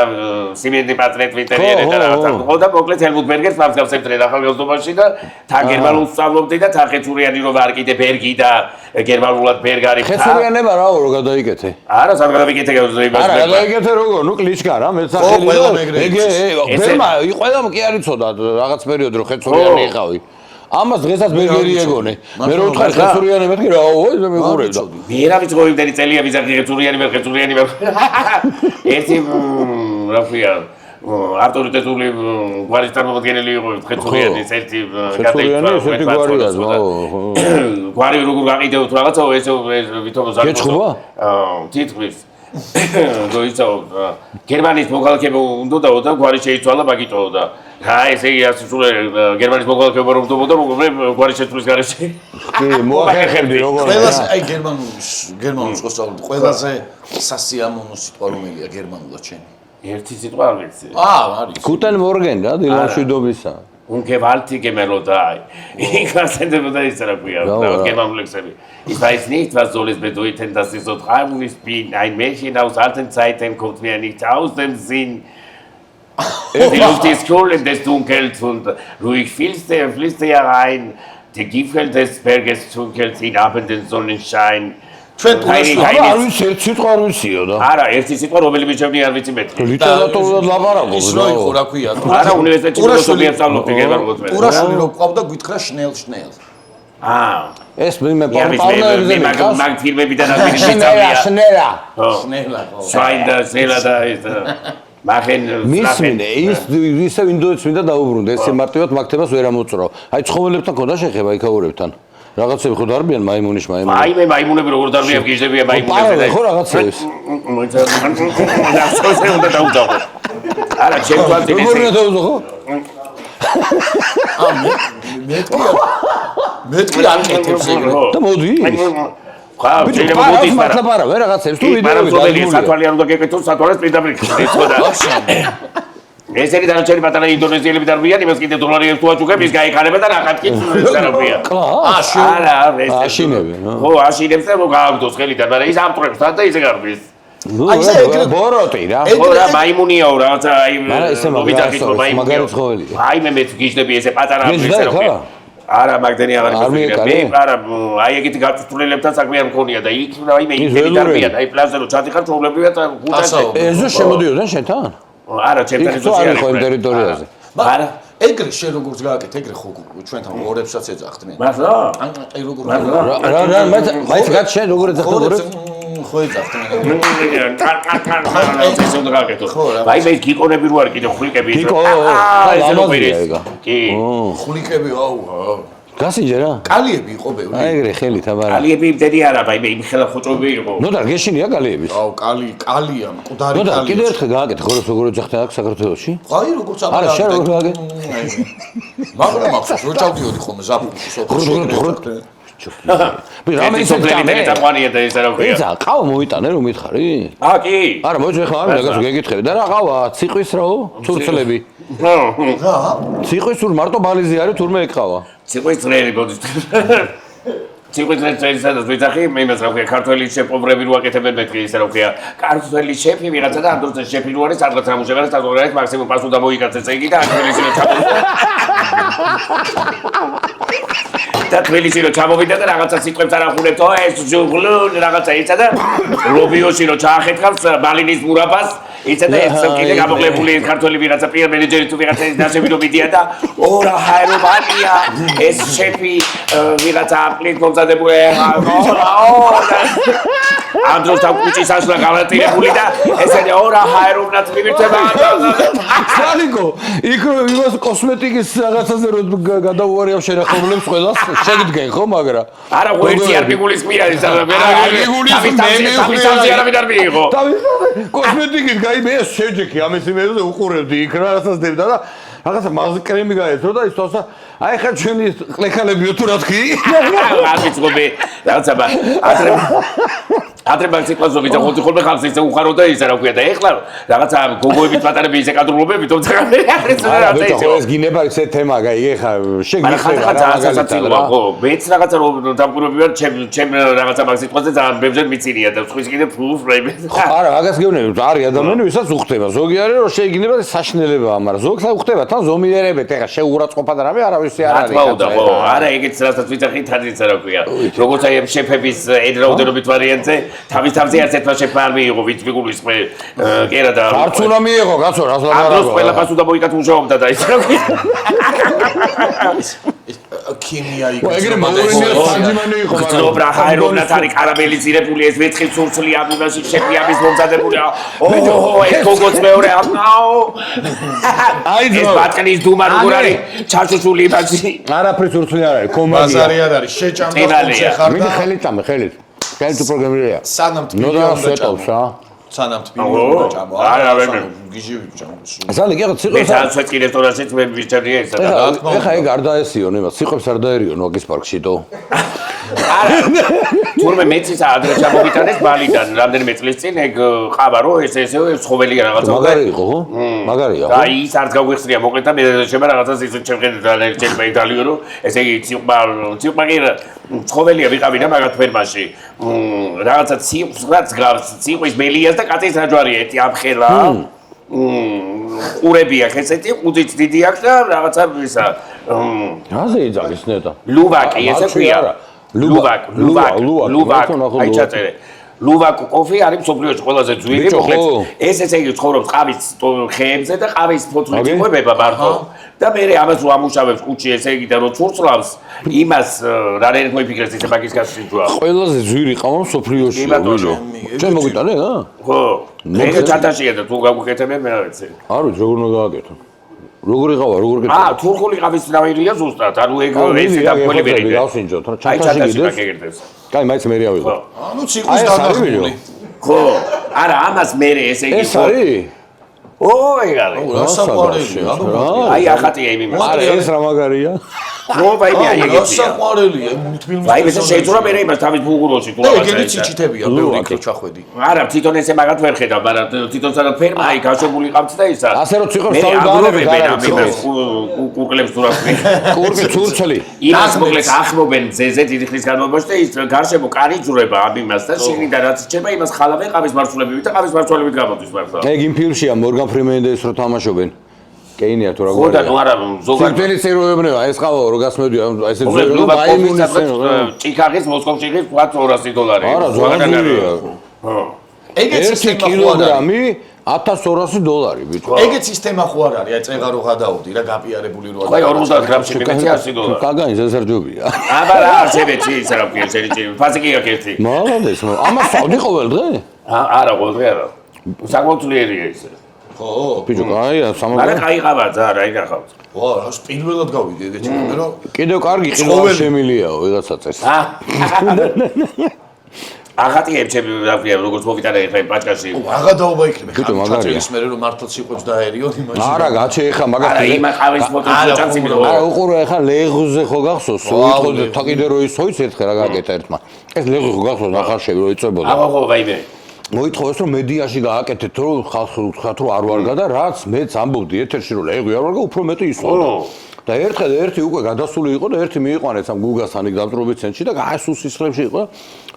S3: სიმენდი პატრეტ ვიტერიერე და რაღაცა ხო და მოკლედ ჰელმუტ ბერგერს მარცხავსებდნენ ახალგაზრდობაში და თან გერმანულს სწავლობდი და თან ხეთურიანი რო ვარ კიდე ბერგი და გერმანულად ბერგარი
S1: ხეთურიანება რა რო გადაიკეთე
S3: არა სად გადავიკეთე გაზრდებას
S1: არა გადაიკეთე როგორ ნუ კლიშკა რა მეცახელი ეგ ბერმა ყველა კი არ იცოდა რაღაც პერიოდი რო ხეთურიანი იყავი ამას დღესაც ბერგერი ეგონე მე რო ვთხარ ხეთურიანი მეთქი რა ой მე მიყურებდა
S3: მე რა ვიცი იმდენი წელია ვიზარდი ხეთურიანი ერთი რა ქვია ავტორიტეტული გვარის წარმომადგენელი იყო ხეთურიანის ერთი გადაიქცა გვარი როგორ გაყიდეოთ რაღაცა ესე ვითომ ზარდო თითქმის გოიცაო გერმანიის მოქალაქეობა უნდა და გვარი შეიცვალა მაგიტო და აი ესე იგი ასule გერმანიის მოქალაქეობა რომ უნდა მე გვარი შეცვლის გარეშე
S1: კი მოახერხებდი როგორ
S2: ყველაზე აი გერმანულს ყოს სწავლობდი ყველაზე სასიამოვნო სიტყვა რომელია გერმანულად შენი
S3: ერთი სიტყვა არ ვიცი.
S2: არის.
S1: გუტენ მორგენ რა დილამშვიდობისა.
S3: Ungewaltige Melodie. Ich weiß nicht, was das ist, das Germanflexerie. Ich weiß nicht, was soll es bedeuten, dass ich so traurig bin. Ein Mädchen aus alten Zeiten kommt mir nicht aus dem Sinn. Die Luft ist kühl und des Dunkels und ruhig fließt herein. Der Gipfel des Berges dunkelt in abenden Sonnenschein.
S1: არ ვიცი, ერთ სიტყვა არ ვიციო და.
S3: არა, ერთი სიტყვა რომელი ჩემი არ ვიცი მეტი.
S1: ლიტერატურულად ლაპარაკობ.
S2: ის რო იყო, რა ქვია?
S3: არა, უნივერსიტეტში ფილოსოფია სწავლობდი გერმანულად.
S2: ურაშვილი რო ყავდა, გვითხრა შნელ.
S1: ეს მე პარლამენტზე
S3: მაგ ფილმებიდან აღინიშნავია.
S1: შნელა.
S2: შნელა.
S3: საინდა ზელა და ეს მახენ
S1: მისმინე ის ისევ ინდოეთს მინდა დაუბრუნდა ეს მარტივად მაგ თემას ვერ ამოწრო. აი ცხოველებთან ქონდა შეხება იქაურებთან. რაღაცები ხო დარბიან მაიმუნის
S3: მაიმუნები. მაიმუნები როგორ დარბიან გიჟდებიან მაიმუნებზე.
S1: ხო რაღაცებს.
S3: ნახსოვს უნდა დაუძახო. არა, ჩემ თვალწინ
S1: როგორ უნდა დაუძახო?
S2: მეთქი არ კეთებს ეგრე.
S1: და მოდი.
S3: ხა, შეიძლება მოდის
S1: მაგრამ რაღაცებს თუ ვიდეოები
S3: გადმულია. სათვალე არ უნდა გეკეთოს, სათვალეს პირდაპირ ეხოდა. ესენი დანარჩენი პატარა ინდონეზიელები დარბიან, იმას კიდე $1 თუ აჭუქებ, ის გაიქარება და რაღაცი დარბიან. არა,
S1: აშინები.
S3: ხო, აშინებს და გააგდოს ხელიდან, მაგრამ ის ამტრებს თან და ისე გარბის.
S1: აი ესე ეგრე ბოროტი რა.
S3: ხო რა, მაიმუნიაო რაღაცა აი
S1: მოგიტახით მაგარი ცხოველია.
S3: აი მე გიჟდები ესე პატარა ისე რა. არა, მაგდენი აღარ გიჟდები. მე არა, აი ეგეთი გაწვრთნელებთან საქმე არ მქონია და იქ აი მე იქები დარბიან, აი პლაზზე რო ჩადიხარ, ჩვეულებრივად გუტაში.
S1: ეზო შემოდიოდნენ შენთან?
S3: არა, ჩემთან
S1: ისე არის ხო იმ ტერიტორიაზე.
S2: არა, ეგრე შენ როგორც გააკეთე, ეგრე ხო ჩვენთან ორებსაც ეძახდნენ.
S3: მართლა?
S2: აი როგორ
S1: რა მაინც გაც შენ როგორ ეძახდნენ ორებს?
S2: ხო ეძახდნენ.
S3: ეს უნდა გააკეთო. აი მე გიკონები რო არის კიდე ხვლიკები ის.
S1: ეს
S3: ლამაზია. კი.
S2: ხვლიკები აუ.
S1: გასინჯე რა?
S2: კალიები იყო ბევრი.
S1: აი ეგრე ხელით აბა.
S3: კალიები იმდენი არა, აი მე იმ ხელა ხოჭოები იყო.
S1: ნუ და გეშინია კალიების.
S2: აუ კალია, მკვდარი
S1: ნუ და
S2: კალია.
S1: კიდე ერთხელ გააკეთე ხოროს როგორ ეძახდნენ აქ საქართველოში?
S2: აი როგორც
S1: არა შენ როგორ გააკეთე?
S2: მაგრამ ახსოვს რო ჩავდიოდი ხოლმე ზაფხულში სოფელში.
S1: რამე ისე
S3: პრობლემები დაყვანია და ეს რა ქვია.
S1: ისა ყავა მოვიტანე რომ მითხარი?
S3: კი.
S1: არა მოიძე ხა ამის გასულ გეკითხები და რა ყავა? ციყვის რაო? ცურცლები.
S2: რა?
S1: ციყვის სულ მარტო ბალიზე არის თურმე ეყავა.
S3: ციყვის წრერი გოდის. ციყვის წრერი სადაც ვიძახი, მე იმას რა ქვია, ქართველი შეპობრები რო აკეთებენ მეთქი ისე რა ქვია. ქართველი შეფი ვიღაცა და ამ დროს შეფი რო არის, სადღაც ამუშავება და სადღაც არის მაქსიმუმ პასუ დამოიკაცე წეგი და ქართველი რო ჩამოვიდა. და თბილისში რო ჩამოვიდა და რაღაცა სიტყვებს არ ახურებთ, ეს ჯუღლუ რაღაცა ისა და რობიოში რო ჩაახეთქავს ბალინის მურაბას, ისა და ეს კიდე გამოკლებული ქართველი ვიღაცა პიარ მენეჯერი თუ ვიღაცა ის ნაშები რო მიდიან და ორა ჰაერობანია ეს შეფი ვიღაცა აპლიკ მომზადებული ამ დროს თავკუჭის ასლა გავატირებული და ესენი ორა ჰაერობნად მივირთება.
S1: სალიკო, იქ იმას კოსმეტიკის რაღაცაზე რო გადაუარიავ შენახულებს ყველას შეგდგენ ხო მაგრამ
S3: არა ხო ერთი არ მიგულისმია ის არა მე არ მიიღო
S1: კოსმეტიკის გაი მე შეჯექი ამის იმედზე უყურებდი იქ რაღაცას დებდა და რაღაცა მაზ კრემი გაეცო და ის თოსა აი ხა ჩვენი ყლექალებიო თუ რა თქვი
S3: არ ვიცნობი რაღაცა ადრე მაგციკლას ზოგი და ხოთი ხოლმე ხალხს ისე უხარო და ისე რა ქვია და ეხლა რაღაცა გოგოებით პატარები ისე კადრულობები თუმცა რაღაცა
S1: ეს გინება ესე თემა გაიგე ხა შეგიხება
S3: რაღაცა ხო მეც რაღაცა დამკვირვები ვარ ჩემ რაღაცა მაგციკლაზე ძალიან ბევრჯერ მიცინია და სხვის კიდე პრობლემები
S1: არა მაგას გეუბნები არის ადამიანი ვისაც უხდება ზოგი არის რომ შეიგინება საშნელებაა მაგრამ ზოგს უხდება თან ზომიერებეთ ეხა შეურაცხყოფა და რამე არავის არ არის
S3: ხო არა ეგეც რასაც ვიძახით ტრადიცია რა ქვია როგორც აი შეფების ერაუდენობით ვარიანტზე თავის თავზე არც ერთმა შეფმა არ მიიღო ვით ვიგულისმე კერა და
S1: არც უნდა მიიღო კაცო რას ლაპარაკობ
S3: ამ დროს ყველა პასუ დამოიკათ მუშაობდა და ის რა ქვია
S2: ქიმია იყო
S1: ეგრე მოლინია საჯიმანი იყო
S3: მაგრამ ბრა ჰაეროვნად არის კარამელი ძირებული ეს ვეთხი სულსლი ამ იმაში შეფი ამის მომზადებული ოჰო ეს გოგოც მეორე აუ აი ეს ბატკნის დუმა როგორ არის ჩაშუშული იმაში
S1: არაფრის სულსლი არ არის კომაგია
S2: ბაზარი არ არის შეჭამდა ხარ
S1: და ხელით წამე ხელით კენ თუ პროგრამირია
S2: სანამ თბილი უნდა ჭამო სანამ თბილი უნდა ჭამო
S3: არა ვერ
S2: გიჟივი ჭამო
S1: ზალი გიყო ციყოს
S3: მე საერთოდ კი რესტორანშიც მე ვიჭერია ეს და
S1: ეხა ეგ არ დაესიონ იმას ციყოს არ დაერიონ ვაგის პარკში თო
S3: თურმე მეც ისა ადრე ჩამოგიტანეს ბალიდან რამდენიმე წლის წინ ეგ ყავა რომ ესე ცხოველია რაღაცა
S1: მაგარი იყო ხო? მაგარია ხო?
S3: და ის არც გაგვიხსნია მოკლედ და მე შემა რაღაცას ისე ჩემხედე და დალიო რომ ესე იგი ციყვა კი ცხოველია ვიყავი და მაგათ ფერმაში რაღაცა ციყვაც გავს ციყვის მელიას და კაცის რაჯვარია ერთი ამხელა ყურები აქვს ესეთი ყუძით დიდი აქვს და რაღაცა ისა
S1: რაზე იძახის ნეტა
S3: ლუვაკი ესე ქვია ლუვაკ აი ჩაწერე ლუვაკ კოფი არის მსოფლიოში ყველაზე ძვირი მოკლედ ეს ესე იგი ცხოვრობს ყავის ხეებზე და ყავის ფოთლით იყვება მარტო და მე ამას რომ ამუშავებს კუჩი ესე იგი და რომ ცურცლავს იმას რა ერთ მოიფიქრეს ესე მაგის გასწრით რა
S1: ყველაზე ძვირი ყავა მსოფლიოში ჩვენ მოგიტანე რა
S3: ხო მე ჩატაშია და თუ გაგვიკეთებ მე არ ვიცი
S1: არ ვიცი როგორ უნდა გააკეთო როგორი ყავა როგორ გეტყვი
S3: თურქული ყავის ნავირია ზუსტად ანუ ეგ ესე და ყველი ვერიდე
S1: გავსინჯოთ რა ჩატაშიგდეს კაი მაიც მე ავიღო
S2: ანუ ციყვის დანახული
S3: ხო არა ამას მე ესე იგი
S1: ეს არის
S3: ოი გარე
S2: რა საყვარელია
S3: აი ახატია იმი
S1: არა ეს რა მაგარია
S3: ხო ვაიმე აი ეგეთია
S2: საყვარელია თბილისში
S3: ვაიმე ესე შეძურა მე იმას თავის ბუღუროში თუ რაღაცა
S2: ეგეთი ციჩითებია ბევრი იქ ჩახვედი
S3: არა თვითონ ესე მაგათ ვერ ხედავ მაგრამ თვითონ სადაც ფერმა აი გაშვებული ყავთ და ისა
S1: ასე რომ ციხოს თავი დაანებენ
S3: კურკლებს თუ რა
S1: კურკი ცურცლი
S3: იმას მოკლედ ახმობენ ძეზე დიდი ხნის განმავლობაში და ის გარშემო კარი ჯურება ამ იმას და შიგნიდან რაც რჩება იმას ხალავენ ყავის მარცვლებივით და ყავის მარცვლებით გამოდის მართლა
S1: ეგ იმ ფილმშია მორგან ფრიმენდეს რო თამაშობენ კეინია თუ რა
S3: ხო და არა ზოგადად
S1: ფილმის ევროებნება ეს ყავა რო გასმედია ესე
S3: ზოგადად მაიმუნის ჭიქაღის მოსკოვში ღირს $200
S1: არა ზოგადად
S2: ეგეც სისტემა ხო
S1: კილოგრამი $1200 ბიჭო
S2: ეგეც სისტემა ხო არ არის აი წეღა რო გადაუდი რა გაპიარებული რო
S3: აი 50 გრამში მიგეთი $100
S1: კაგანი ზესარჯობია
S3: აბა რა არცებეთი ის რა ქვია შეიძლება ფაზი კი აქვს ერთი
S1: მაღალდეს ამას სავდი ყოველ დღე
S3: არა ყოველ დღე არა საკმაოდ ძლიერია ის
S2: ხო
S1: ბიჭო კაია
S3: მაგრამ კაი ყავა ძა რა იგახავთ
S2: ვა რა პირველად გავიგე ეგეთი მე რომ
S1: კიდევ კარგი ყიდვა შემილიაო ვიღაცა წეს
S3: ახატიებ ჩემი რა ქვია როგორც მოვიტანე ხა პაჭკაში
S2: აღა დაობა იქნება
S1: ბიჭო მაგარია
S2: ის მე რომ მართლაც იყვებს დაერიო იმაში
S1: არა გაჩე ხა მაგას
S3: არა იმა ყავის ფოტოზე ჩანცი მიდო
S1: არა უყურე ხა ლეღუზე ხო გახსოვს უიტყოდე თაკიდე რო ისოიც ერთხელ რა გაკეთა ერთმა ეს ლეღუ ხო გახსოვს ნახარშევი რო იწებოდა
S3: აბა ხო ვაიმე
S1: მოითხოვეს რომ მედიაში გააკეთეთ რომ ხალხს ვთქვათ რომ არ ვარგა და რაც მეც ამბობდი ეთერში რომ ლეღვი არ ვარგა უფრო მეტი ისვლა და ერთხელ ერთი უკვე გადასული იყო და ერთი მიიყვანეს ამ გუგასთან იქ დამწრობის ცენტრში და გაასუსისხლებში იყო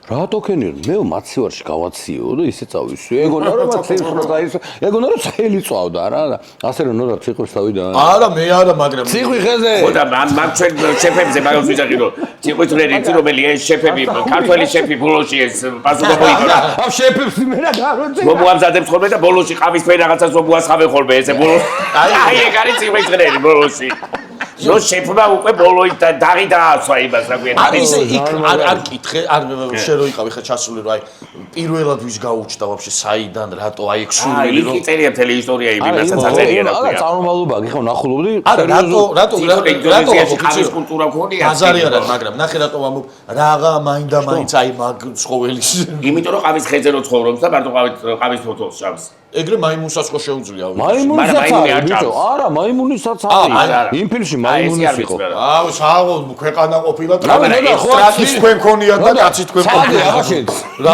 S1: რატო ქენიერ მე მაცივარში გავაციო და ისე წავისვი ეგონა რომ მაცივარს დაისვა ეგონა რომ წელი წავდა რა ასე რომ ნორა ციხვის თავიდან
S2: არა მე არა მაგრამ
S1: ციხვის ხეზე
S3: ხო და მაგ ჩვენ შეფებზე მაგას ვიძახი რომ ციხვის რერიცი რომელი ეს შეფები ქართველი შეფი ბოლოში ეს პასუხა მოიწოდა
S1: ამ შეფებს მე რა გაროძე
S3: მომამზადებს ხოლმე და ბოლოში ყავის ფერ რაღაცას მომუასხავენ ხოლმე ესე ბოლო აი ეგ არის ციხვის რერი ბოლოში ნო შეფმა უკვე ბოლოით დაღი დაასვა იმას რა ქვია
S2: არის იქ არ კითხე არ შე რო იყავი ხა ჩასული რომ აი პირველად ვის გაუჩნდა ვაფშე საიდან რატო აი ეგ სურვილი რომ
S3: აი იქ წერია მთელი ისტორია იმასაც აწერია რა ქვია
S1: არა წარმომავლობა გიხო ნახულობდი
S2: არა რატო
S3: ინდონეზიაში ყავის კულტურა ქონია
S2: ბაზარი არ არის მაგრამ ნახე რატო ამბობ რაღა მაინდა მაინც აი მაგ ცხოველის
S3: იმიტომ რომ ყავის ხეზე რო ცხოვრობს და მარტო ყავის ფოთოლს ჭამს
S2: ეგრე მაიმუნსაც ხო შეუძლია
S1: მაიმუნსაც არის ბიჭო არა მაიმუნისაც არის იმ ფილმში მაიმუნის იყო
S2: აუ საღო ქვეყანა ყოფილა ტრაკის თქვენ ქონია და კაცი თქვენ
S1: ყოფილა
S2: რა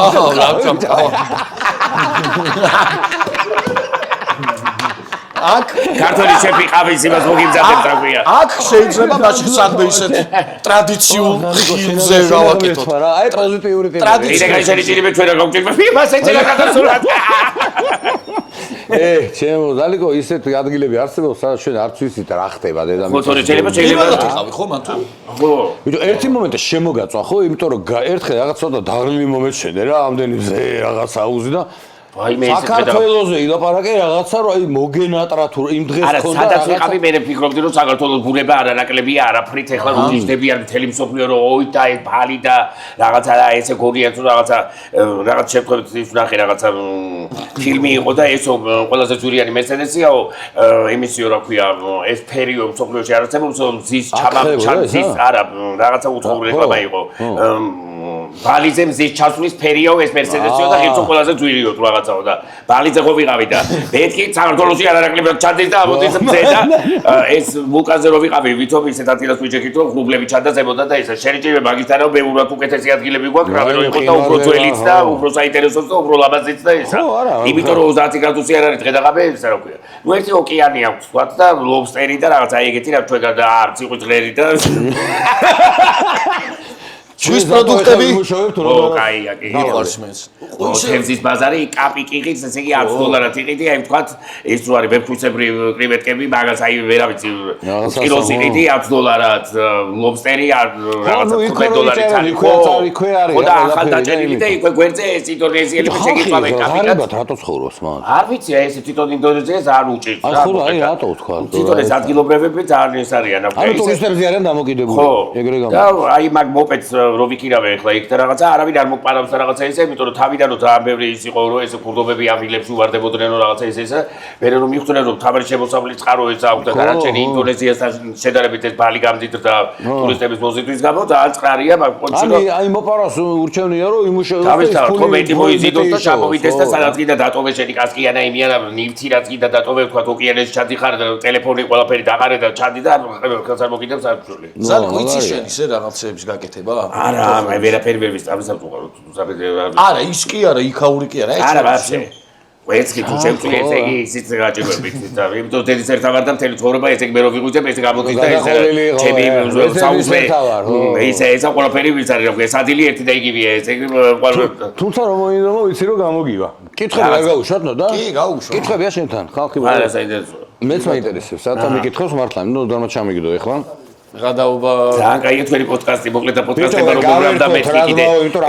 S2: აქ
S3: ქართული შეფი ყავის იმას მოგიმზადებს რა ქვია
S2: აქ შეიძლება მაშინ საქმე ისეთ ტრადიციულ ხილზე გავაკეთოთ
S1: რა აი პოზიტიური
S3: ტრადიცია იდე შეიძლება ჩვენ რა გავჭირდება იმას ეცელა გადასულად
S1: ჩემო ზალიკო ისეთი ადგილები არსებობს სადაც ჩვენ არც ვიცით რა ხდება დედამიწაზე
S3: ხო თორე შეიძლება
S2: იყავი ხო მან თუ
S3: ხო
S1: ბიჭო ერთი მომენტი შემოგაწვა ხო იმიტომ რომ ერთხელ რაღაც ცოტა დაღლილი მომენტ შედე რა ამდენი ზე რაღაც აუზი და საქართველოზე ილაპარაკე რაღაცა რომ აი მოგენატრა თუ იმ დღეს
S3: ქონდა არა სადაც ვიყავი მე ვფიქრობდი რომ საქართველოს ბუნება არანაკლებია არაფრით ეხლა რომ იჯდებიან მთელი მსოფლიო რომ ოი და ეს ბალი და რაღაცა ესე გორია თუ რაღაცა რაღაც შეფხვებით ის ნახე რაღაცა ფილმი იყო და ესო ყველაზე ძვირიანი მესენესიაო ემისიო რა ქვია ეს ფერიო მსოფლიოში არაცებობს ზის ჩამის არა რაღაცა უცხოური რეკლამა იყო ბალიძე მზის ჩასვლის ფერიო ეს მერსედესიო და ხიცო ყველაზე ძვირიო თუ რაღაცაო და ბალიძე ხო ვიყავი და მეთქი საქართველოში არარაკლებად ჩადის და ამოდის მზე და ეს მუკაზე რო ვიყავი ვითომ ისეთ ადგილას ვიჯექით რომ გლუბლები ჩადაზებოდა და ეს შეჭირება მაგისთან რომ ბევრად უკეთესი ადგილები გვაქვს რა რო იყოს და უფრო ძველიც და უფრო საინტერესოც და უფრო ლამაზიც და ესა იმიტომ რომ 30 გრადუსი არ არის დღე-დაღამე ეს რა ქვია ნუ ერთი ოკეანე აქვს ვთქვათ და ლობსტერი და რაღაცა ეგეთი რა თქვენ და არც იყო ძლერი და
S2: შვის პროდუქტები
S3: ო კაია კი
S2: მიყვარს მეც
S3: თემზის ბაზარი კაპი კიღიც ესე იგი $10 იყიდი აი ვთქვათ ეს რო არის ვებქույცებრი კრევეტკები მაგას აი ვერა ვიცი კილოს იყიდი $10 ლობსტერი რაღაცა $15 არის ხო და ახალ დაჭერილი და იქვე გვერდზე ეს ინდონეზიელები შეგიწავენ
S1: კაპიტად რატო ცხოვრობს მან
S3: არ ვიცი აი ეს თვითონ ინდონეზიას არ უჭირს
S1: რა ხო აი რატო თქვა
S3: თვითონ ეს ადგილობრივები ძალიან ეს არიან
S1: ანუ ტურისტები არიან დამოკიდებული ეგრე გამო
S3: და აი მაგ მოპედს რო ვიქირავე ახლა იქ და რაღაცა არავინ არ მოგპარავს რაღაცა ისე იმიტომ რომ თავიდან რომ ძალიან ბევრი ის იყო რომ ეს ქურდობები ავილებს უვარდებოდნენ რომ რაღაცა ისე მე რომ მიხვდნენ რომ თავარი შემოსავლის წყარო ეს აქვს და დანარჩენი ინდონეზიასთან შედარებით ეს ბალი გამდიდრდა ტურისტების მოზიდვის გამო ძალიან წყარია მაგ პონჩი რომ
S1: აი მოპარავს ურჩევნია რომ იმუშაოს
S3: თავისთავად ხო მეტი მოიზიდოს და ჩამოვიდეს და სადაც კიდე დატოვე შენი კასკიანა იმიანა ნივთი რაც კიდე დატოვე თქვა ოკეანეში ჩადიხარ და ტელეფონი ყველაფერი დაყარე და ჩადი და ხელს არ მოგიდებს არ ვშული
S2: ზალ იცი შენ ისე რაღაცების გაკეთება
S3: არა მე ვერაფერი ვერ ვისწავლე
S2: არა ის კი არა იქაური კი არა
S3: არა ვაფშე ეს კი თუ შემწვი ესე იგი ისიც გაჭირვებით და იმიტომ თელის ერთად და მთელი ცხოვრება ესე იგი მე რო ვიღვიძებ ესე გამოდის და ესე ჩემი საუბე ესა ყველაფერი ვის არის რა საძილი ერთი და იგივეა ესე იგი
S1: თუმცა რომ ვიცი რომ გამოგივა კითხები რა გაუშვათ ნო და
S2: კი გაუშვა
S1: კითხებია შენთან ხალხი
S3: არა საინტერესოა
S1: მეც მაინტერესებს სათა მიკითხავს მართლა ნუ დარმა ჩამიგდო ეხლა
S2: გადაობა
S3: ძალიან კაია თქვენი პოდკასტი მოკლედ და პოდკასტება როგორ და მეთქი კიდე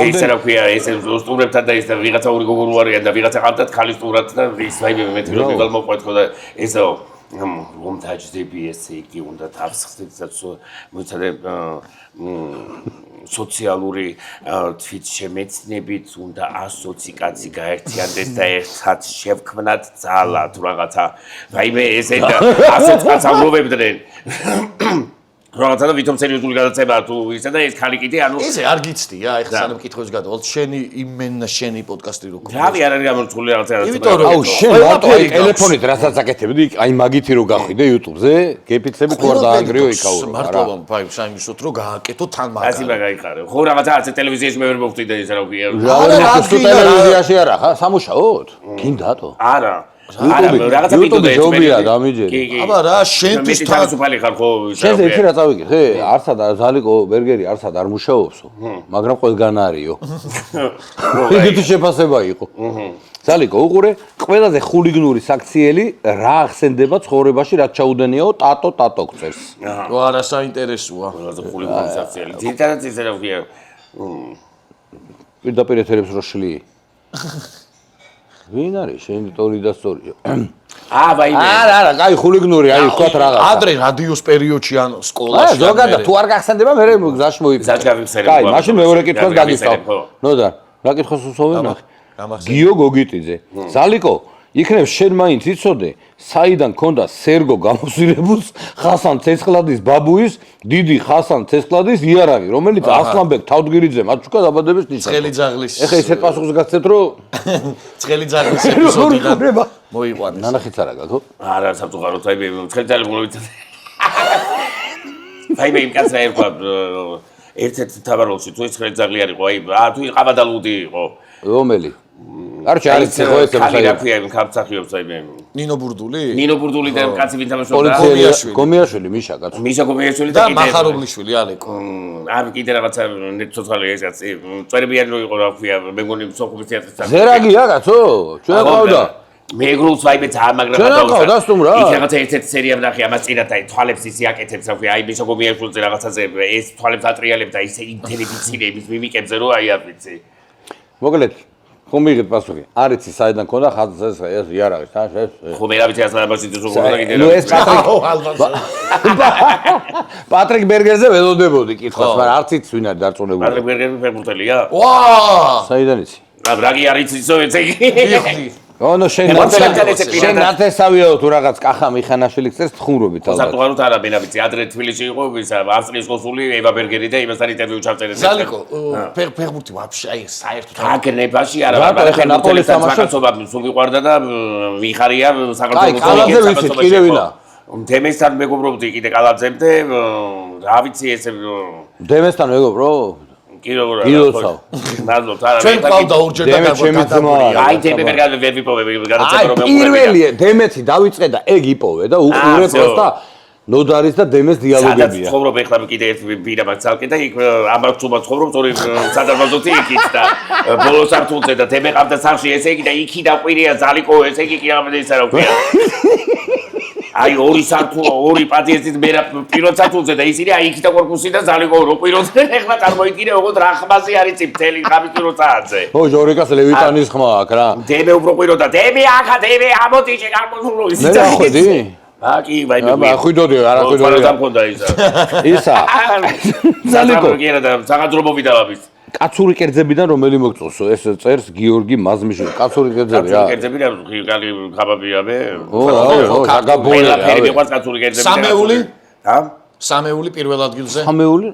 S3: ეს რა ქვია ეს სტუმრებთან და ეს ვიღაცა ორი გოგონა არიან და ვიღაცა ყავდათ ხალის სტუმრად და ის ვაიმე მეთქი რომ ვიღალ მოყვეთ ხო და ესო მომთაჯდები ესე იგი უნდა თავსხდესაც მოიცადე სოციალური თვითშემეცნებით უნდა 120 კაცი გაერთიანდეს და ერთად შევქმნათ ძალა თუ რაღაცა ვაიმე ესე და 120 კაცს ამრობებდნენ რაღაცა და ვითომ სერიოზული გადაცემა თუ ისე და ეს ხალი კიდე ანუ
S2: ესე არ გიცდია ეხლა სანამ კითხვის გადავალთ შენი იმენა შენი პოდკასტი რო გქონდა
S3: რავი არ არის გამორჩული რაღაცა
S1: აუ შენ რატო ტელეფონით რასაც აკეთებდი აი მაგითი რო გახვიდე YouTube-ზე გეფიქსები თუ არ დაანგრიო იქაურო
S2: მარტო ფაი საიმისოთ რო გააკეთო თან მაგარი
S3: ასე მაგაიხარე ხო რაღაცა ასე ტელევიზიაში მე ვერ მოვხდი და ეს რა ვქია
S1: რა ტელევიზიაში არა ხა სამუშაოდ გინდათო
S3: არა რაღაცა ვიდეო
S1: ჯობია დამიჯერი
S2: აბა რა შენთვის
S3: თავისუფალი ხარ ხო
S1: შენ ერთი რა წავიკითხე არცად ზალიკო ბერგერი არცად არ მუშაობსო მაგრამ ყველგან არისო ეგეთი შეფასება იყო ზალიკო უყურე ყველაზე ხულიგნური საქციელი რა ახსენდება ცხოვრებაში რაც ჩაუდენიაო ტატო გწერს
S2: არა საინტერესოა
S3: ყველაზე ხულიგნური საქციელი ძირითადად ისე რა ვქია
S1: პირდაპირ ეთერებს რო შლი ვინ არის შენ ტორი და სტორიო
S3: ვაიმე
S1: არა კაი ხულიგნური აი ვთქვათ რაღაცა
S2: ადრე რადიოს პერიოდში ან სკოლაში
S1: ზოგადად თუ არ გახსენდება მე გზაში მოიფიქრე კაი მაშინ მეორე კითხვას გაგისწავ ნოდა რა კითხოს უსვოვე ნახე გიო გოგიტიძე ზალიკო იქნებ შენ მაინც იცოდე საიდან ქონდა სერგო გამოსვირებულს ხასან ცეცხლადის ბაბუის დიდი ხასან ცეცხლადის იარაღი რომელიც ასლანბეკ თავდგირიძე მაჩუკა დაბადების ნიშანია
S2: ცხელი ძაღლის
S1: ეხა ისეთ პასუხს გაცეთ რომ
S2: ცხელი ძაღლის ეპიზოდიდან მოიყვანეს
S1: ნანახიც არა გაგო
S3: არა საფუღაროთ აი ცხელი ძაღლი მოვიცადე აი მე იმ კაცს რა ერქვა ერთ-ერთ თაბაროლში თუ ცხელი ძაღლი არისო აი თუ ყაბადალუდი იყო
S1: რომელი არჩი არის ხო ეს
S3: ხალიფია იმ კაცახიობს აი მე
S2: ნინო ბურდული
S3: და კაცი ვინ თამაშობდა
S1: კომიაშვილი მიშა კაცო
S3: მიშა კომიაშვილი
S2: და მახარობლიშვილი ალეკო
S3: არ კიდე რაღაცა ცოცხალი ეს კაცი წერებიანი რო იყო რა ქვია მე მგონი სოხუმის თეატრის
S1: ზერაგია კაცო ჩვენ ყავდა
S3: მეგრულს ვაიმე ძალიან მაგრამ იქ რაღაცა ერთ-ერთი სერია ვნახე ამას წინათ აი თვალებს ისე აკეთებს რა ქვია აი მიშა კომიაშვილზე რაღაცაზე ეს თვალებს ატრიალებდა ისე ინტელიგენციების მიმიკებზე რო აი არ ვიცი
S1: მოკლედ ხომ მიღეთ პასუხი არ იცი საიდან ქონდა ხაზს ეს იარაღი ეს
S3: ხო მე რა ვიცი ასე ამაში თუ როგორ კიდე
S1: ნუ ეს პატრიკ ბერგერზე ველოდებოდი კითხავს მაგრამ არც იცი ვინ არის დარწმუნებული
S3: პატრიკ ბერგერი ფეხბურთელია
S2: ვა
S1: საიდან იცი
S3: რაგი არ იცი ისო ესე იგი
S1: ნო შენ ნათესავიაო თუ რაღაც კახა მიხანაშვილი ხსეს თხურობით ალბათ.
S3: საკუთაროდ არა მენა ვიცი ადრე თბილისში იყო ისა ავსტრიის კონსული ევა ბერგერი და იმასთან ინტერვიუ ჩავწერეთ.
S2: ზალიკო ფეხბურთი ვაფშე აი საერთოდ
S3: აგნებაში არა მაგრამ ნაპოლის სამაშობლოა სულ ვიყვარდა და ვიხარია საქართველოს
S1: კალაძე ვიცით კიდე ვინა
S3: დემესთან მეგობრობდი კიდე კალაძემდე რა ვიცი ესე
S1: დემესთან მეგობრო
S3: კილოსავ მადლობთ არა
S2: ჩვენ ყავდა ორჯერ და გადაგვრია
S3: აი დემე ვერ ვიპოვე გადაწერო რომ
S1: პირველი დემეთი დავიწყე და ეგ იპოვე და უყურე პროსტა ნოდარის და დემეს დიალოგებია
S3: ცხოვრობ ეხლა კიდე ერთ ბირა მაქვს ცალკე და იქ ამბავშობა ცხოვრობ სწორი სადარბაზოთი იქით და ბოლოს ართულზე და დემე ყავდა სახში ესე იგი და იქი დაყვირია ზალიკო ესე იგი კი ამბე ისა რა ქვია აი ორი პატიესის მერა პირველ სართულზე და ისინი აი იქით და კორპუსი და ზალიკო რო ყვიროდნენ ეხლა წარმოიდგინე ოღონდ რა ხმაზე არის წითელი ხამის პირველ საათზე
S1: ო ჟორიკას ლევიტანის ხმა აქვს რა
S3: დემე უფრო ყვიროდა დემე ახა დემე ამოდი შეგამოსულო ისიც
S1: მე ხვდი
S3: აკი ვაი
S1: მე ხვიდოდი არა ხვიდოდი
S3: რა თქონდა ისა ზალიკო კიდე და საგადრო მოვიდავაბის
S1: კაცური კერძებიდან რომელი მოგწონს ეს წერს გიორგი მაზმიშვილი კაცური კერძები რა
S3: კაცური კერძები რა ხალი ხაბაბია მე
S1: ო გაგაბოლა
S3: ფერი მიყვარს კაცური კერძები
S2: სამეული
S3: ჰა
S2: სამეული პირველ ადგილზე
S1: სამეული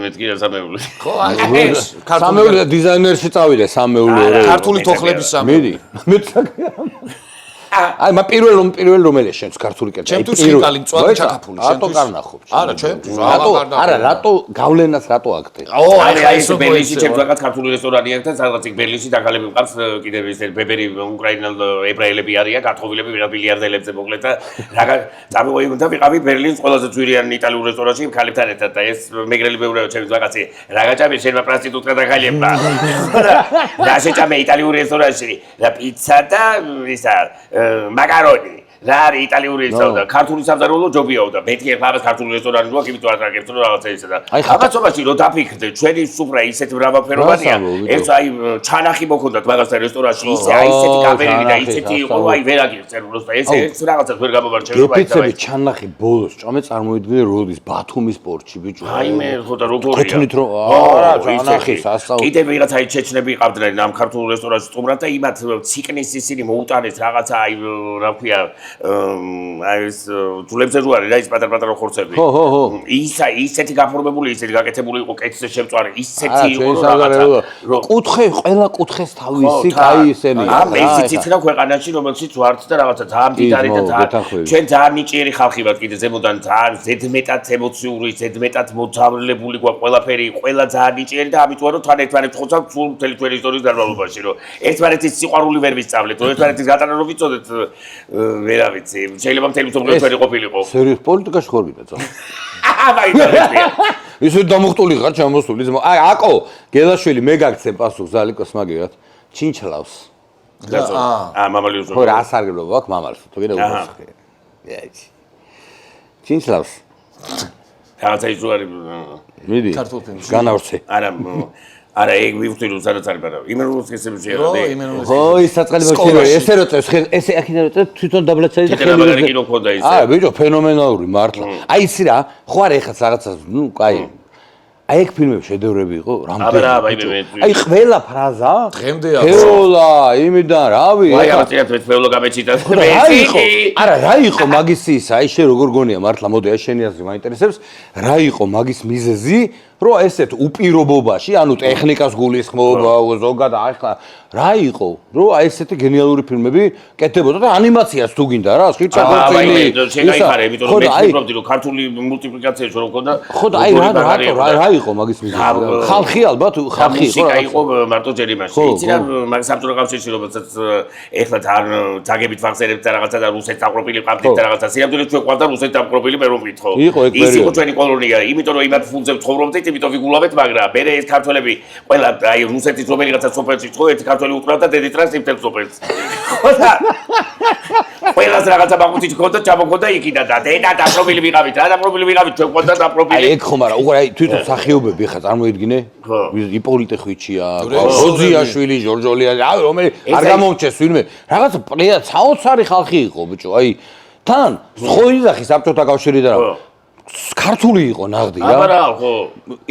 S3: მე კიდე სამეული
S2: ხო აი
S1: სამეული და დიზაინერში წავიდე სამეული
S2: ქართული თოხლების სამეული
S1: მიდი აი მაგ პირველ რომელია შენს ქართული კერძი
S2: ჩემთვის ხიტალი მწვადი ჩაკაფული
S1: შენთვის რატო კარნახობ
S2: არა ჩემთვის
S1: არა რატო გავლენას რატო აქტე
S3: აი ეს ბერლინში ჩემს რაღაც ქართული რესტორანი აქვს და სადღაც იქ ბერლინში დაკალები მყავს კიდევ ეს ბებერი უკრაინელ ებრაელები არიან გათხოვილები ბილიარდელებზე მოკლედ და რაღაც წამოვიდი და ვიყავი ბერლინის ყველაზე ძვირიანი იტალიურ რესტორანში ქალებთან ერთად და ეს მეგრელი ბევრია ჩემს რაღაცი რა გაჭამე შენმა პრასტიტუტკა და ქალებმა და შეჭამე იტალიურ რესტორანში და პიცა და ისა მაკარონი რა არის იტალიური და ქართული სამზარეულო ჯობიაო და მეთქი ახლა ქართული რესტორანი ვაკ იმიტომ არ გაგებთ რომ რაღაცა ისე და ამაცობაში რომ დაფიქრდე ჩვენი სუფრა ისეთ მრავალფეროვანია ეს აი ჩანახი მოქონდათ მაგასთან რესტორანში ისე აი ისეთი კამერები და ისეთი იყო აი ვერ აგიხსენ უბრალოდ ეს რაღაცას ვერ გამომარჩევ
S1: აი გეფიცები ჩანახი ბოლოს ჭამე წარმოიდგინე როდის ბათუმის პორტში ბიჭო
S3: აი მე ხო და როგორია
S1: ქეთნით რომ არა ჩანახი სასწაული
S3: კიდე ვიღაც აი ჩეჩნები ყავდნენ ამ ქართულ რესტორანში სტუმრად და იმათ ციკნის ისინი მოუტანეს რაღაცა აი რა ქვია აი ეს ძულებზე რო არის რა ის პატარ-პატარა ხორცები.
S1: ხო.
S3: ისეთი გაფორმებული, ისეთი გაკეთებული იყო კეთზე შემწვარი, ისეთი იყო რაღაცა.
S1: კუთხე, ყველა კუთხეს თავისი, კაი ისენი.
S3: ისიც იცი და ქვეყანაში რომელშიც ვართ და რაღაცა ძალიან დიდარი და ჩვენ ძალიან ნიჭიერი ხალხი ვართ კიდე ზემოდან ძალიან ზედმეტად ემოციური, ზედმეტად მოძავლებული გვაქვს ყველაფერი, ყველა ძალიან ნიჭიერი და ამიტომ რომ თან ერთმანეთს ხოცავთ სულ მთელი ჩვენი ისტორიის განმავლობაში, რომ ერთმანეთის სიყვარული ვერ ვისწავლეთ, რომ ერთმანეთის გატანა რომ ვიცოდეთ ვერ ავიცი, შეიძლება მთელი უცნობლად ვერ ყოფილიყო.
S1: სერიოზ პოლიტიკაში ხარ ვიდა წა.
S3: მაინტერესია.
S1: ისე დამოხტული ხარ ჩამოსული. აი აკო, გელაშვილი მე გაგცემ პასუხს ზალიკოს მაგერად. ჩინჩლავს.
S3: მამალი უზო.
S1: ხო, რა ასარგებლობა აქვს მამალს, თუ კიდე უხსხე. ეჩ. ჩინჩლავს.
S3: რაღაცა ის უარი.
S1: მიდი.
S2: ქართულ ფილმში.
S1: განავრცე.
S3: არა, ეგ ვიხდი რომ სადაც არის მაგრამ იმენუროს ესები შეერდე.
S1: ხო, ის საწყალი მოხდება. ესე რო წევს, ესე აქედან რო წევს, თვითონ დაბლაცადი და
S3: ხელი. და კინო ქონდა ისე.
S1: ბიჭო, ფენომენალური მართლა. აი ისი რა, ხო არა ეხაც რაღაცას, ნუ, კაი. აი ეგ ფილმები შედევრები იყო, რამდენი. აი ყველა ფრაზა
S2: დღემდეა.
S1: ფეოლა, იმიდან, რავი.
S3: აი ამათაც ფეოლო გამეჩიტა.
S1: არა, რა იყო მაგის ის, აი შე როგორ გონია მართლა, მოდი აი შენი აზრი მაინტერესებს, რა იყო მაგის მიზეზი? რო ესეთ უპირობობაში, ანუ ტექნიკას გულისხმობა, ზოგადად ახლა რა იყო? რო აი ესეთი გენიალური ფილმები კეთდებოდა და ანიმაციაც თუ გინდა რა, ხიჭა
S3: გორწილი. შეგაიხარე, იმიტომ რომ მე ვფიქრობდი რომ ქართული მულტიპლიკაციაში რომ მქონდა.
S1: ხო და აი რა იყო მაგის მიზეზი? ხალხი ალბათ, ხალხი
S3: იყო მარტო ჯერიმაში. იცი რა, მაგ საბჭოთა კავშირში რომელსაც ეხლა ძაგებით ვახსენებთ და რაღაცა და რუსეთს დაპყრობილი ყავდით და რაღაცა. სიამოვნებით ჩვენ ყავდა რუსეთს დაპყრობილი მე რომ ვკითხო. ის იყო ჩვენი კოლონია, იმიტომ რომ იმათ ფუნზე ცხოვრობდით იმიტომ ვიგულავეთ, მაგრამ მე ეს ქართველები ყველა აი რუსეთის რომელიღაცა სოფელში ხო ერთი ქართველი უყრავდა დედიტრას იმთელ სოფელს. ხო და ყველას რაღაცა ბაღუთი გქონდა, ჩამოგონდა იქიდან და დედა დაპყრობილი ვიყავით, რა დაპყრობილი ვიყავით, ჩვენ ყავდა დაპყრობილი.
S1: აი ეგ ხო, მაგრამ უყურე აი თვითონ სახეობები ხა წარმოიდგინე? იპოლიტე ხვიჩია, როზიაშვილი, ჯორჯოლია, რავი რომელი არ გამომჩეს ვინმე. რაღაცა საოცარი ხალხი იყო, ბიჭო, აი თან ხო იძახი საბჭოთა კავშირიდან რა. ქართული იყო ნაღდი რა.
S3: აბა რა ხო.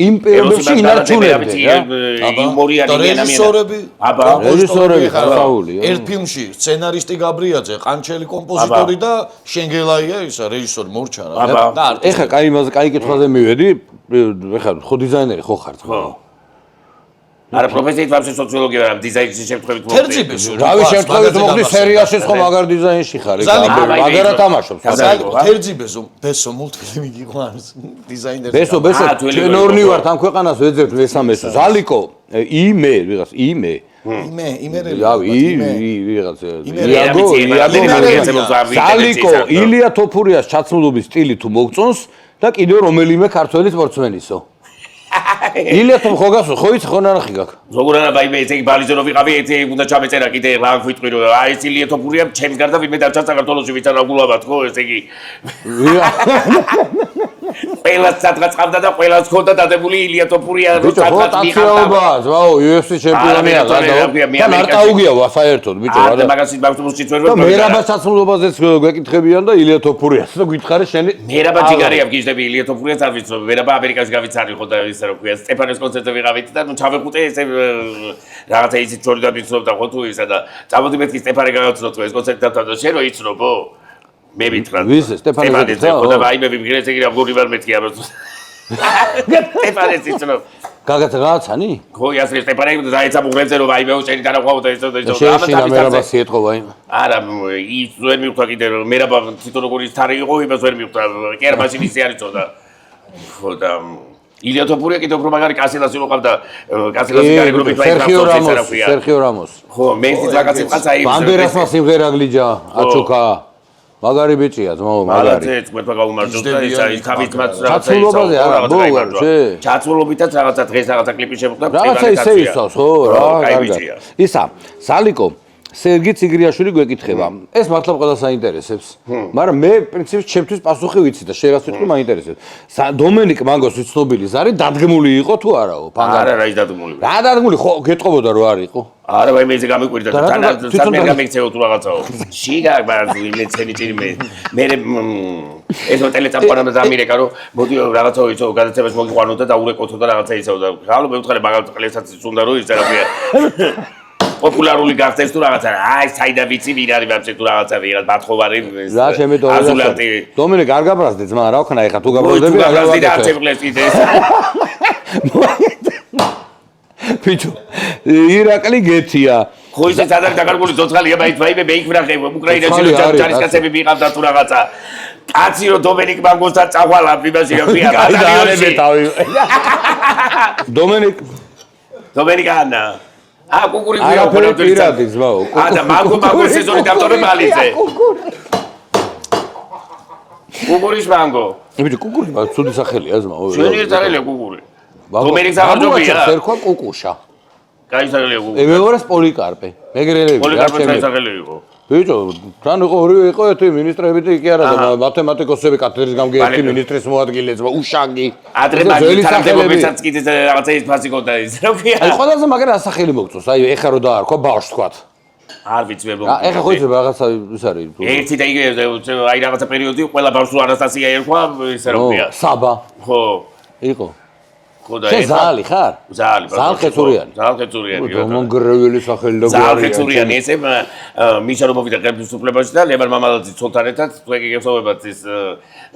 S1: იმ პერიოდში ინარჩუნებდნენ რა.
S2: აბა რეჟისორები,
S1: რეჟისორები ხარაული.
S2: ერთ ფილმში სცენარისტი გაბრიაძე, ყანჩელი კომპოზიტორი და შენგელაია ისა რეჟისორი მორჩა რა. და
S1: ეხა კაი კითხვაზე მივედი, ეხა ხო დიზაინერი ხო ხართ ხო?
S3: არა პროფესიით ვაფშე სოციოლოგია არა დიზაინის შემთხვევით მოხდა.
S2: თერძიბეს
S1: რავი შემთხვევით მოხდი სერიალშიც ხო მაგარ დიზაინში ხარ მაგარა თამაშობს.
S2: თერძიბეს ბესო მულტფილმი იყო არის დიზაინერი.
S1: ბესო ჩვენ ორნი ვართ ამ ქვეყანას ვეძებთ მესამესო. ზალიკო იმე ვიღაც იმე რავი ვიღაც ზალიკო ილია თოფურიას ჩაცმულობის სტილი თუ მოგწონს და კიდევ რომელიმე ქართველი სპორტსმენისო. ილია თომ ხო გასულ ხო იცი ხო ნანახი გაქვს
S3: როგორ არა ბაიმე ესე ბალიზე რო ვიყავი ესე უნდა ჩამეწერა კიდე რა გვიტყვი რომ აი ეს ილია თოფურია ჩემს გარდა ვინმე დარჩა საქართველოში ვით არა გულავად ხო ესე იგი ყველას სადღაც ყავდა და ყველას ხონდა დადებული ილია თოფურია რო სადღაც
S1: მიყავდა ზაო UFC ჩემპიონია და მარტაუგია საერთოდ ბიჭო რა
S3: და მაგასით ბავშვებშიც ვერ
S1: და მერაბა საცმულობაზეც გვეკითხებიან და ილია თოფურიას და გითხარი შენი
S3: მერაბა ჯიგარი აბგიჟდები ილია თოფურიას არ ვიცნობ მერაბა ამერიკაში გავიცანი ხო და ისე რო ქვია სტეფანეს კონცერტზე ვიყავით და ნუ ჩავეყუტე ესე რაღაცა ისიც ჩორიდან ვიცნობ და ხო თუ ისა და წამოდი მეთქი სტეფანე გავაცნო თუ ეს კონცერტი და შენ რო იცნობო მე ვითხრა
S1: ვის სტეფანეს
S3: ხო და აი მე ვიმგრე ესე იგი რა გული ვარ მეთქი ამას სტეფანეს იცნობ
S1: გაგაცანი
S3: ხო იასრე სტეფანე დაიცა მუღლებზე რომ აი მე შენი დანახვაო ეს
S1: შეშინა მერაბას ეთყობა იმ
S3: არა ის ვერ მივხვდა კიდე რომ მერაბა თვითონ როგორი თარი იყო იმას ვერ მივხვდა კი არ მაშინ ისე არისო და ხო და ილია თოფურია კიდევ უფრო მაგარი კასილასი რო ყავდა კასილასი გარეგრობით ვაი
S1: სერხიო რამოს
S3: ხო მე ის რაღაცა ყაცა ის
S1: ბანდერასმა სიმღერა გლიჯა აჩუკა მაგარი ბიჭია ძმაო მაგარი
S3: მაგარი წმერთა გაუმარჯოს და ის თავით მათ
S1: ჩაცულობაზე არა მოვარჩე
S3: ჩაცულობითაც რაღაცა დღეს რაღაცა კლიპი შემოხდა
S1: რაღაცა ისე ისავს ხო რა კარგია ისა სალიკო სერგი ციგრიაშვილი გვეკითხება ეს მართლა ყველას აინტერესებს მაგრამ მე პრინციპში ჩემთვის პასუხი ვიცი და შენ რას ვიტყვი მაინტერესებს დომენიკ მანგოს ვიცნობილი ზარი დადგმული იყო თუ არაო
S3: არა რა ის დადგმული
S1: რა დადგმული ხო გეტყობოდა რომ არ იყო
S3: არა ვაი მე ესე გამიკვირდა და მე გამიქცეო თუ რაღაცაო შიგა ბაზი მე ცენი ჭირი მე ეს ტელეწამყვანამდე დამირეკა რომ მოდი რაღაცაო იცო გადაცემას მოგიყვანო და დაურეკოთო და რაღაცა ისაო და ხალხო მე ვთხარი მაგალითად ყლესაც უნდა რომ ის რაღაცა პოპულარული გახდეს თუ რაღაცა აი საიდა ვიცი ვინ არის ვაფშე თუ რაღაცა ვიღაც ბათხოვარი
S1: რა შემედორი დომენიკ არ გაბრაზდე ძმა რა ვქნა ეხა თუ გაბრაზდები
S3: რა გაბრაზდი და არც ეყლეს კიდე
S1: ბიჭო ირაკლი გეთია
S3: ხო ისე სადარ დაკარგული ცოცხალია მაინც მე იქ უკრაინაში რომ ჯარისკაცები მიყავდა თუ რაღაცა კაცი რომ დომენიკ მანგოსთან წახვალა იმაში რა ქვია
S1: გადაიარებე თავი დომენიკ ანა
S3: კუკური
S1: არაფერი პირადი ძმაო
S3: და მანგო სეზონი დავტოვე მალიზე კუკურის მანგო
S1: ბიჭო კუკური ცუდი სახელია ძმაო
S3: შენი სახელია კუკური დომენიკ ზაღარჯობია
S1: ერქვა კუკუშა
S3: კაი სახელია კუკური
S1: მეორეს პოლიკარპე მეგრელები
S3: პოლიკარპე სახელი იყო
S1: ბიჭო თან ორივე იყო ერთი მინისტრები და იქ არა და მათემატიკოსები კათედრის გამგე ერთი მინისტრის მოადგილე ძმა უშანგი
S3: ადრე მაგითარდებობისაც კიდე რაღაცა ის ფასი კონდა ის რა ქვია
S1: აი ყველაზე მაგარი ასახელი მოგწონს აი ეხა რო დაარქვა ბავშვს თქვა
S3: არ ვიცი მე მოგწონს
S1: ეხა ხო იცი რაღაცა ის არის
S3: ერთი და იგივე აი რაღაცა პერიოდი ყველა ბავშვს ანასტასია ერქვა ისე რა ქვია
S1: საბა
S3: ხო
S1: იყო
S3: ხო და
S1: ეს ზალი ხარ?
S3: ზალხეცურიანი.
S1: მომგრეველი სახელი და
S3: ზალხეცურიანი ესე მიშა რომ მოვიდა ხელისუფლებაში და ლევან მამალაძის ცოლთან ერთად თქვენგებსოვებაც ის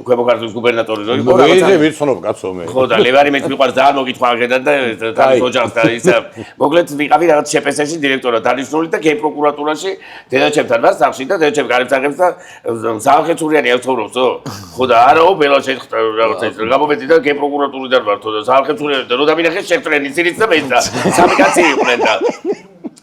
S3: ქვემო ქართლის გუბერნატორი რო იყო
S1: რაღაცა. მე ვიცნობ კაცო მე.
S3: ხო და ლევანი მეც მიყვარს ძალიან მოგითხვა აღედან და თავის ოჯახს და ისა მოკლედ ვიყავი რაღაც შეპესეში დირექტორად დანიშნული და გე პროკურატურაში დედაჩემთან ვარ სახში და დედაჩემ გარემსაღებს და ზალხეცურიანი ავთხოვრობსო? ხო და არაო ბელა შეხვდა რაღაცა ის გამომედი და გე პროკურატურიდან ვართო და ზალხეცურიანი რო დამინახეს შეფრენი სირიც და მეც და სამი კაცი იყვნენ და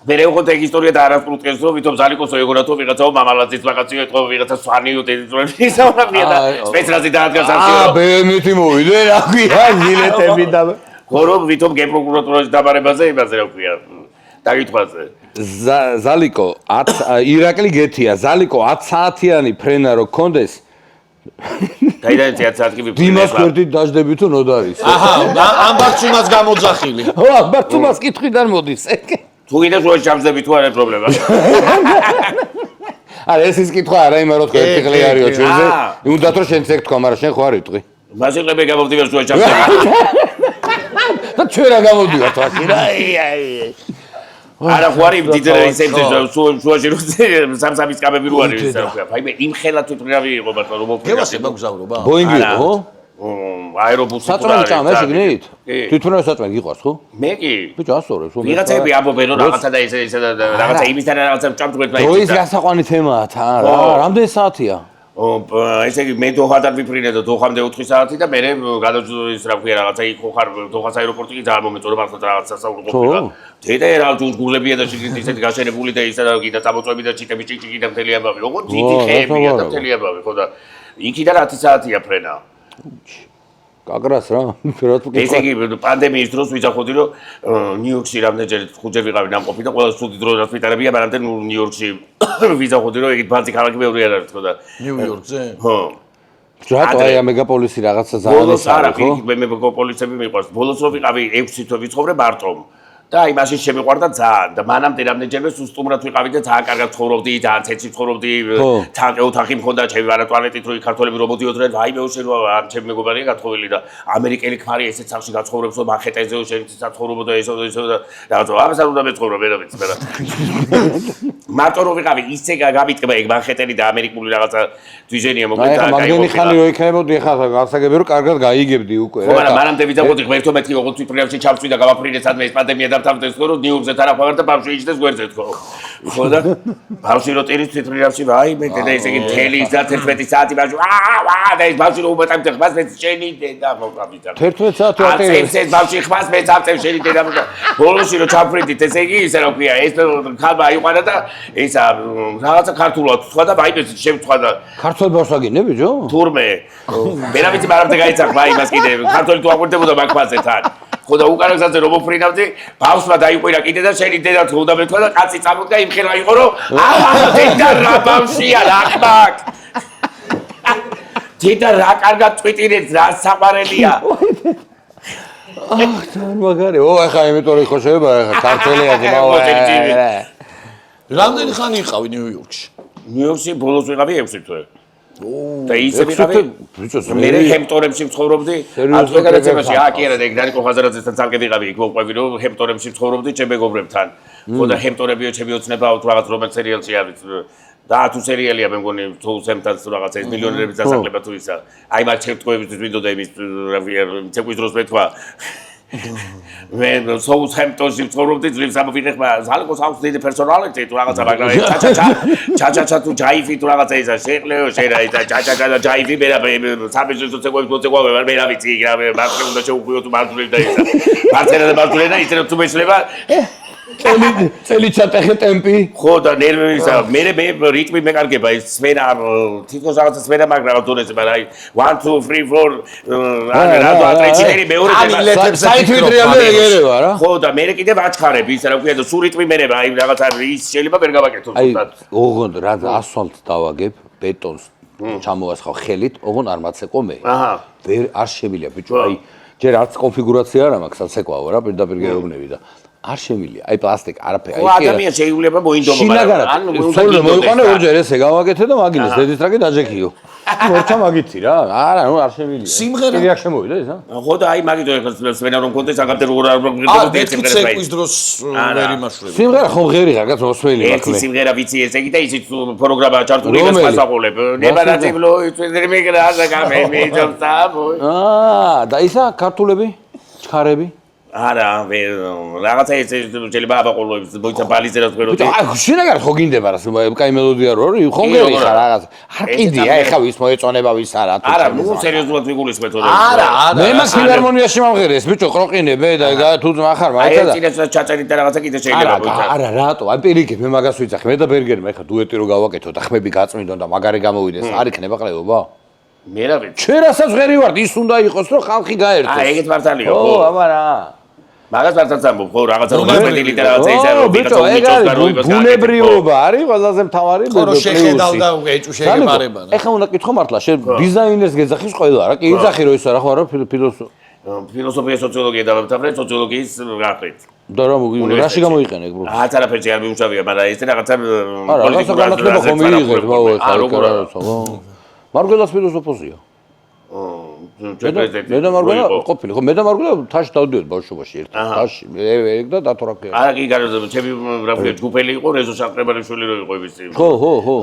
S3: მე რევხოთ ეგ ისტორია და არასწორუტკეს რომ ვითომ ზალიკოსო ეგონათო ვიღაცაო მამალაძის ვაკაციო ეთყო ვიღაცა სვანიო დედიწრები ისავრაბია და სპეციალიზი დაადგას ამციო
S1: ბე მითი მოვიდე რა ქვია გილეთები და
S3: ხო რომ ვითომ გე პროკურატურაში დაბარებაზე იმაზე რა ქვია დაგითხვაზე
S1: ზალიკო 10 ირაკლი გეთია ზალიკო 10 საათიანი ფრენა რო გქონდეს
S3: გაიდან 10 საათი ვიფრინე
S1: დიმას გვერდით დაждები თუ ნოდარის
S2: აჰა ამ ბარცუმას გამოძახილი
S1: ხო ამ ბარცუმას კითხვიდან მოდის
S3: თუ კიდე შუაში ჩამზდები თუ არა პრობლემა
S1: არა ეს ის კითხვა არა იმარო თქვენ ერთი ყლე არისო ჩვენზე უნდათ რომ შენ წეგ თქვა მაგრამ შენ ხო არ იტყვი
S3: მასიყლებე გამოვდივარ შუა ჩამწერი.
S1: და ჩვენ რა გამოვდივართ ვაში რა.
S3: არა ხوارი დიდრე ისეთი შუაში რო სამსამის კაბები რო არის რა ქვია. ფაიმე იმ ხელა თვითმრავი იყო მართლა რომ მოფიქრე.
S2: გევასება გზავრობა?
S1: ბოინგი იყო?
S3: აერობუსი
S1: საწმელი ჭამე შეგნით? თვითმრავი საწმელი გიყვარს ხო?
S3: მე კი.
S1: ბიჭო ასწორებს რომ
S3: ვიღაცები ამბობენ რომ რაღაცა და ესა და რაღაცა იმისთან რაღაცა ჭამჭვრეთ და
S1: დროის გასაყვანი თემაა თან რა. რამდენი საათია?
S3: ესე იგი მე დოხადან ვიფრინე და დოხამდე 4 საათი და მე გადავწვის რა ქვია რაღაცა იქ ხო ხარ დოხას აეროპორტი კი ძალიან მომეწონა მართლა რაღაცა სასაუბრო ყოფილა. თეთრ რა ჯუნგულებია და ისეთი გაშენებული და ისა და კიდე წამოწვევი და ჩიტები ჭიჭიკი და მთელი ამბავი. როგორ დიდი ხეებია და მთელი ამბავი ხო და იქიდან 10 საათია ფრენა.
S1: კაგრას რა.
S3: ესე იგი პანდემიის დროს ვიძახოდი რომ ნიუ-იორკში რამდენჯერ 5-ჯერ ვიყავი ნამყოფი და ყველა ცუდი დრო რაც ვიტარებია მაგრამ ნიუ-იორკში ვიძახოდი რომ ეგეთ ბანძი ქალაქი ბევრი არ არის ხო და
S2: ნიუ-იორკზე?
S3: ხო.
S1: რატო აი მეგაპოლისი რაღაცა ძალიან ის არის ხო?
S3: მე მეგაპოლისები მიყვარს. ბოლოს რო ვიყავი 6 თვე ვიცხოვრე მარტომ. და აი მაშინ შემიყვარდა ძალიან და მანამდე რამდენჯერმე სუსტუმრად ვიყავი და ძალიან კარგად ცხოვრობდი, ძალიან ცეცით ცხოვრობდი, თან ოთახი მქონდა, ჩემი არა ტუალეტით რო ქართველები რო მოდიოდნენ, ვაიმე უშენო ამ ჩემი მეგობარია გათხოვილი და ამერიკელი ქმარი ესეც სახში გაცხოვრებს, მანჰეტენზეო შენიც საცხოვრობო და ესო და რაღაცა ამას არ უნდა მეცხოვრა მე რა ვიცი მე რა. მარტო რო ვიყავი ისე გამიტკბა ეგ მანჰეტენი და ამერიკული რაღაცა დვიჟენია მოგვიდა
S1: და მაგდენი ხანი რო იქნებოდი ახლა გასაგები რომ კარგად გაიგებდი უკვე
S3: რა. ხო მაგრამ მანამდე ვიძახოდი ღმერთო მეთქი ოღონდ თვითმფრინავში ჩავწვი და გავაფრინე სადმე ეს პანდემია დავთავდეს ხო რომ ნიუ-იორკზე თანახმოვარ და ბავშვი იჯდეს გვერდზე ხო. ხო და ბავშვი რო ტირის თვითმფრინავში ვაი მე და ესე იგი მთელი 11 საათი ბავშვი და ეს ბავშვი რო უმეტად ხმას მე შენი დედა მოვყავით.
S1: 11 საათი
S3: აწევს ეს ბავშვი ხმას მე წავწევ შენი დედა და ბოლოში რო ჩავფრინდით ესე იგი ისე რა ქვია ეს ხალბა აიყვანა და ისა რაღაცა ქართულად თქვა და ვაიმე შემთქვა და
S1: ქართულ ბავშვს აგინე ბიჭო?
S3: თურმე მე რა ვიცი მარამდე გაიცახა იმას კიდე ქართული თუ აღვირდებოდა მაგ-ფაზე თან. ხო და უკანა გზაზე რომ მოფრინავდი ბავშვმა დაიყვირა კიდე და შენი დედა თუ უნდა მეთქვა და კაცი წამოდგა იმ ხელა იყო რომ დედა რა ბავშვია რა ხმაკ დედა რა კარგად წვიტინებს რა საყვარელია
S1: თან მაგარი ო ახლა იმიტომ რომ ხო შეიძლება ახლა ქართველია ძმაო
S2: რამდენი ხანი იყავი ნიუ-იორკში?
S3: ნიუ-იორკში ბოლოს ვიყავი 6 თვე. და ისე ვიყავი მე ჰემპტონებში ვცხოვრობდი ათვეგარაცემაში კი არა ეგ დანიკო ხაზარაძესთან წალკე ვიყავი იქ მოყვები რომ ჰემპტონებში ვცხოვრობდი ჩემ მეგობრებთან ხო და ჰემპტონებიო ჩემი ოცნებაო თუ რაღაც რომელ სერიალში არის და თუ სერიალია მე მგონი თუ სემთან რაღაცა ეს მილიონერების დასახლება თუ ისა აი მაგ ჩემ თქოებისთვის მინდოდა იმის ცეკვის დროს მეთქვა მე საუთჰემპტონში ვცხოვრობდი ძლივს ამოვიღება ზალკოს აქვს დიდი პერსონალიტეტი თუ რაღაცა მაგრამ ჩაჩაჩა თუ ჯაიფი თუ რაღაცა ისა შეყლეო შეერა ისა ჩაჩაჩა და ჯაიფი მე რა საბეჭდო ცეკვებს მოცეკვავე მე რა ვიცი რა მარტო უნდა შეუღვიო თუ მარტული და ისა მარტენა და მარტული და ისე თუ მეშლება
S1: წელი ჩატეხე ტემპი
S3: ხო და ნერვისა მე რიტმი მეკარგება ის სმენა თითქოს რაღაცა სმენა მაგრამ დონეზე მაგრამ აი 1 2 3 4 რა დატრეჩერი მეორე
S1: საერთოდ რეალურად ეგერევა რა
S3: ხო და მე კიდე ვაჩხარებ ის რა ქვია და სულ რიტმი მერება აი რაღაცა ის შეიძლება ვერ გავაკეთო ზუსტად
S1: ოღონდ რა ასფალტ დავაგებ ბეტონს ჩამოვასხავ ხელით ოღონდ არ მაცეკვო მე ვერ არ შემილია ბიჭო აი ჯერ არც კონფიგურაცია არ მაქვს საცეკვაო რა პირდაპირ გეუბნები და არ შემილია. აი პლასტიკ არაფერი.
S3: ხო ადამიანი შეიძლება მოინდომა მაგრამ
S1: ანუ მოიყვანე ორჯერ ესე გავაკეთე და მაგინეს დედის ტრაკი დაჯექიო. მორჩა მაგითი რა. არა, ნუ არ შემილია.
S2: სიმღერა
S1: აქ შემოვიდა ეს ა?
S3: ხო და აი მაგით სვენა რომ კონდეს აგამდე როგორ არ
S2: მოგდები ცეკვის დროს ვერ იმაშვრები.
S1: სიმღერა ხომ ღერი რაღაც მოსველი მაქვს.
S3: ერთი სიმღერა ვიცი ესე იგი და ისიც პროგრამა ჩართული ეს პასაყოლებ. ნებარატიბლო იწვიდრიმიგრა ზაგამე მიჯობსაბო.
S1: და ისა ქართულები? ჩხარები?
S3: არა, რაღაცა ეს შეიძლება აბაყოლოებს მოიცა ბალიზე რა თქვენოდი.
S1: აი, შინაგან ხო გინდება რა, კაი მელოდია რო ხომ გერი ხარ რაღაც. არ კიდია, ეხა ვის მოეწონება ვის არა თუ.
S3: არა, ნუ სერიოზულად ვიგულისხმეთ თორე.
S2: არა,
S1: მე მას ფილარმონიაში მომღერეს, ბიჭო, ყროყინებე და თუ ახარ მაგათა და.
S3: აი, წინასწარ ჩაწერით და რაღაცა კიდე შეიძლება მოიცა.
S1: არა, რატო? აი, პირიქით მე მაგას ვიცახ, მე და ბერგერმა ეხა დუეტი რო გავაკეთო და ხმები გაწმინდონ და მაგარი გამოვიდეს, არ იქნება ყლებობა?
S3: მე რა ვიცი.
S1: ჩვენ რასაც ღერი ვართ, ის უნდა იყოს, რომ ხალხი გაერთოს.
S3: აი, ეგეთ მართალია, ხო?
S1: ო, აბა რა.
S3: მაგას მართალს ამბობ, ხო, რაღაცა რომ გასმენილი და რაღაცა ისა რომ ვიღაცა უმიწოს და როიბას გააკეთებს.
S1: ბუნებრიობა არის ყველაზე მთავარი
S2: ხო, რომ შეხედავ და ეჭუ შეგებარება.
S1: ეხლა უნდა კითხო მართლა, შენ დიზაინერს გეძახის ყველა რა? კი, იძახი რომ ისა რა ხო არა
S3: ფილოსოფია, სოციოლოგია დავამთავრე, სოციოლოგიის გახლით.
S1: და რაში გამოიყენე ეგ ბრო?
S3: არც არაფერში არ მიუჩავია, მაგრამ ეს რაღაცა
S1: არა, რაღაცა განათლება ხომ მიიღეთ, ბაო, ეხლა რა ხო? მარგველას ფილოსოფოსია. მე და მარგვენა ყოფილი ხო მე და მარგვენა თაში დავდივართ ბავშვობაში ერთად თაში ეგ და დათორაკე
S3: არა კი გარდა ჩემი რა ქვია ჯგუფელი იყო რეზო საკრებალიშვილი რო იყო ის
S1: ხო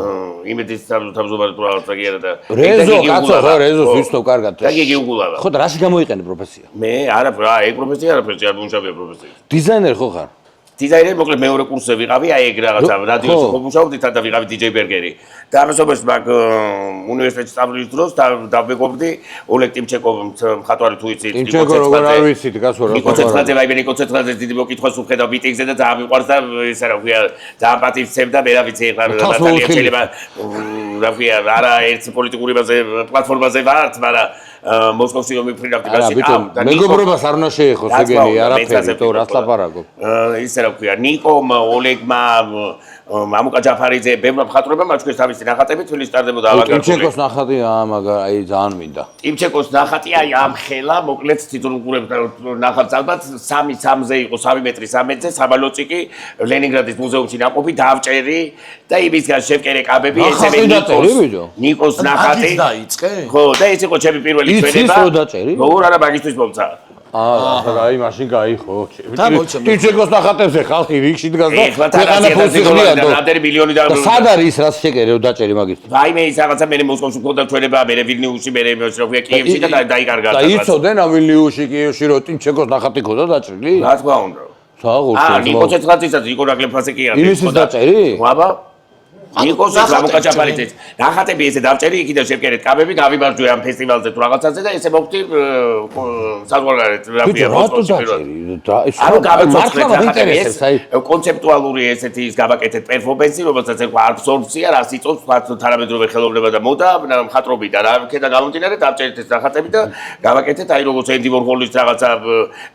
S3: იმედის თავზობარი თუ რაღაცა კი არა და
S1: რეზო კაცო ხო რეზოს ვიცნობ კარგად
S3: და იგი უგულავა
S1: ხო და რაში გამოიყენე პროფესია
S3: მე არა ეგ პროფესია არაფერში არ მომშავია პროფესია
S1: დიზაინერი ხო ხარ
S3: დიზაინერი მოკლედ მეორე კურსზე ვიყავი აი ეგ რაღაცა რადიოში ხო მუშაობდი თან და ვიყავი DJ ბერგერი და ამასობაში მაგ უნივერსიტეტში სწავლის დროს დავმეგობრდი ოლეგ ტიმჩეკოვ მხატვარი თუ იცით
S1: ტიმჩეკო როგორ არ ვიცით კაცო რა
S3: კოცეცხაძე ვაიბენი კოცეცხაძე დიდი მოკითხვას უხედავ მიტინგზე და ძალიან მიყვარს და ესა რა ქვია ძალიან პატივცემ და მე რა ვიცი ეხლა ნატალია შეიძლება რა ქვია არა ერთ პოლიტიკური პლატფორმაზე ვართ მაგრამ მოსკოვში რომ მიფრინავდი ბაში
S1: და მეგობრობას არ უნდა შეეხოს ეგენი არაფერი თო რას ლაპარაკობ
S3: ისე რა ქვია ნიკომ ოლეგმა მამუკა ჯაფარიძე ბევრმა მხატვრებმა მაჩქეს თავისი ნახატები თბილისში ტარდებოდა ავანგარდული
S1: ტიმჩეკოს ნახატი მაგა აი ძალიან მინდა
S3: ტიმჩეკოს ნახატი აი ამ ხელა მოკლედ თვითონუყურებ ნახატს ალბათ 3-3-ზე იყო 3 მეტრი 3 მეტრზე საბალოწიკი ლენინგრადის მუზეუმში ნაყოფი დავჭერი და იმისგან შევკერე კაბები ესევე ნიკოს ნახატი ხო და ეს იყო ჩემი პირველი ჩვენება როგორ არა მაგისტრის მომცა
S1: აი მაშინ გაიხო ტიმჩეკოს ნახატებზე ხალხი რიგში დგას და ქვეყანა ფულს იხდიან და
S3: რამდენი მილიონი და
S1: სად არის ის რაც შეკერე დაჭერი მაგისტრი
S3: ვაიმე ის რაღაცა მე მოსკოვში მქონდა ჩვენება მე ვილნიუსში მე რა კიევში და დაიკარგა
S1: და იცოდენ ამ ვილნიუსში კიევში რომ ტიმჩეკოს ნახატი ქონდა დაჭრილი
S3: რა თქმა უნდა ნიკო ცეცხლაძესაც ნიკო რაკლეფასე კი არის
S1: იმისის დაჭერი
S3: აბა ნიკოსაც გამოკაჭაპარიცეთ ნახატები ესე დავჭერი იქიდან შევკერეთ კაბები გავიმარჯვე ამ ფესტივალზე თუ რაღაცაზე და ესე მოვხდი საზღვარგარეთ რა ქვია ანუ გავეცოცხლეთ ინტერესებს აი კონცეპტუალური ესეთი ის გავაკეთეთ პერფორმენსი რომელსაც ეხლა აბსორბცია რას იწვევს თანამედროვე ხელოვნება და მოდა მხატვრობი და რა ქედა გამომდინარე დავჭერეთ ეს ნახატები და გავაკეთეთ აი როგორც ენდი ვორჰოლის რაღაცა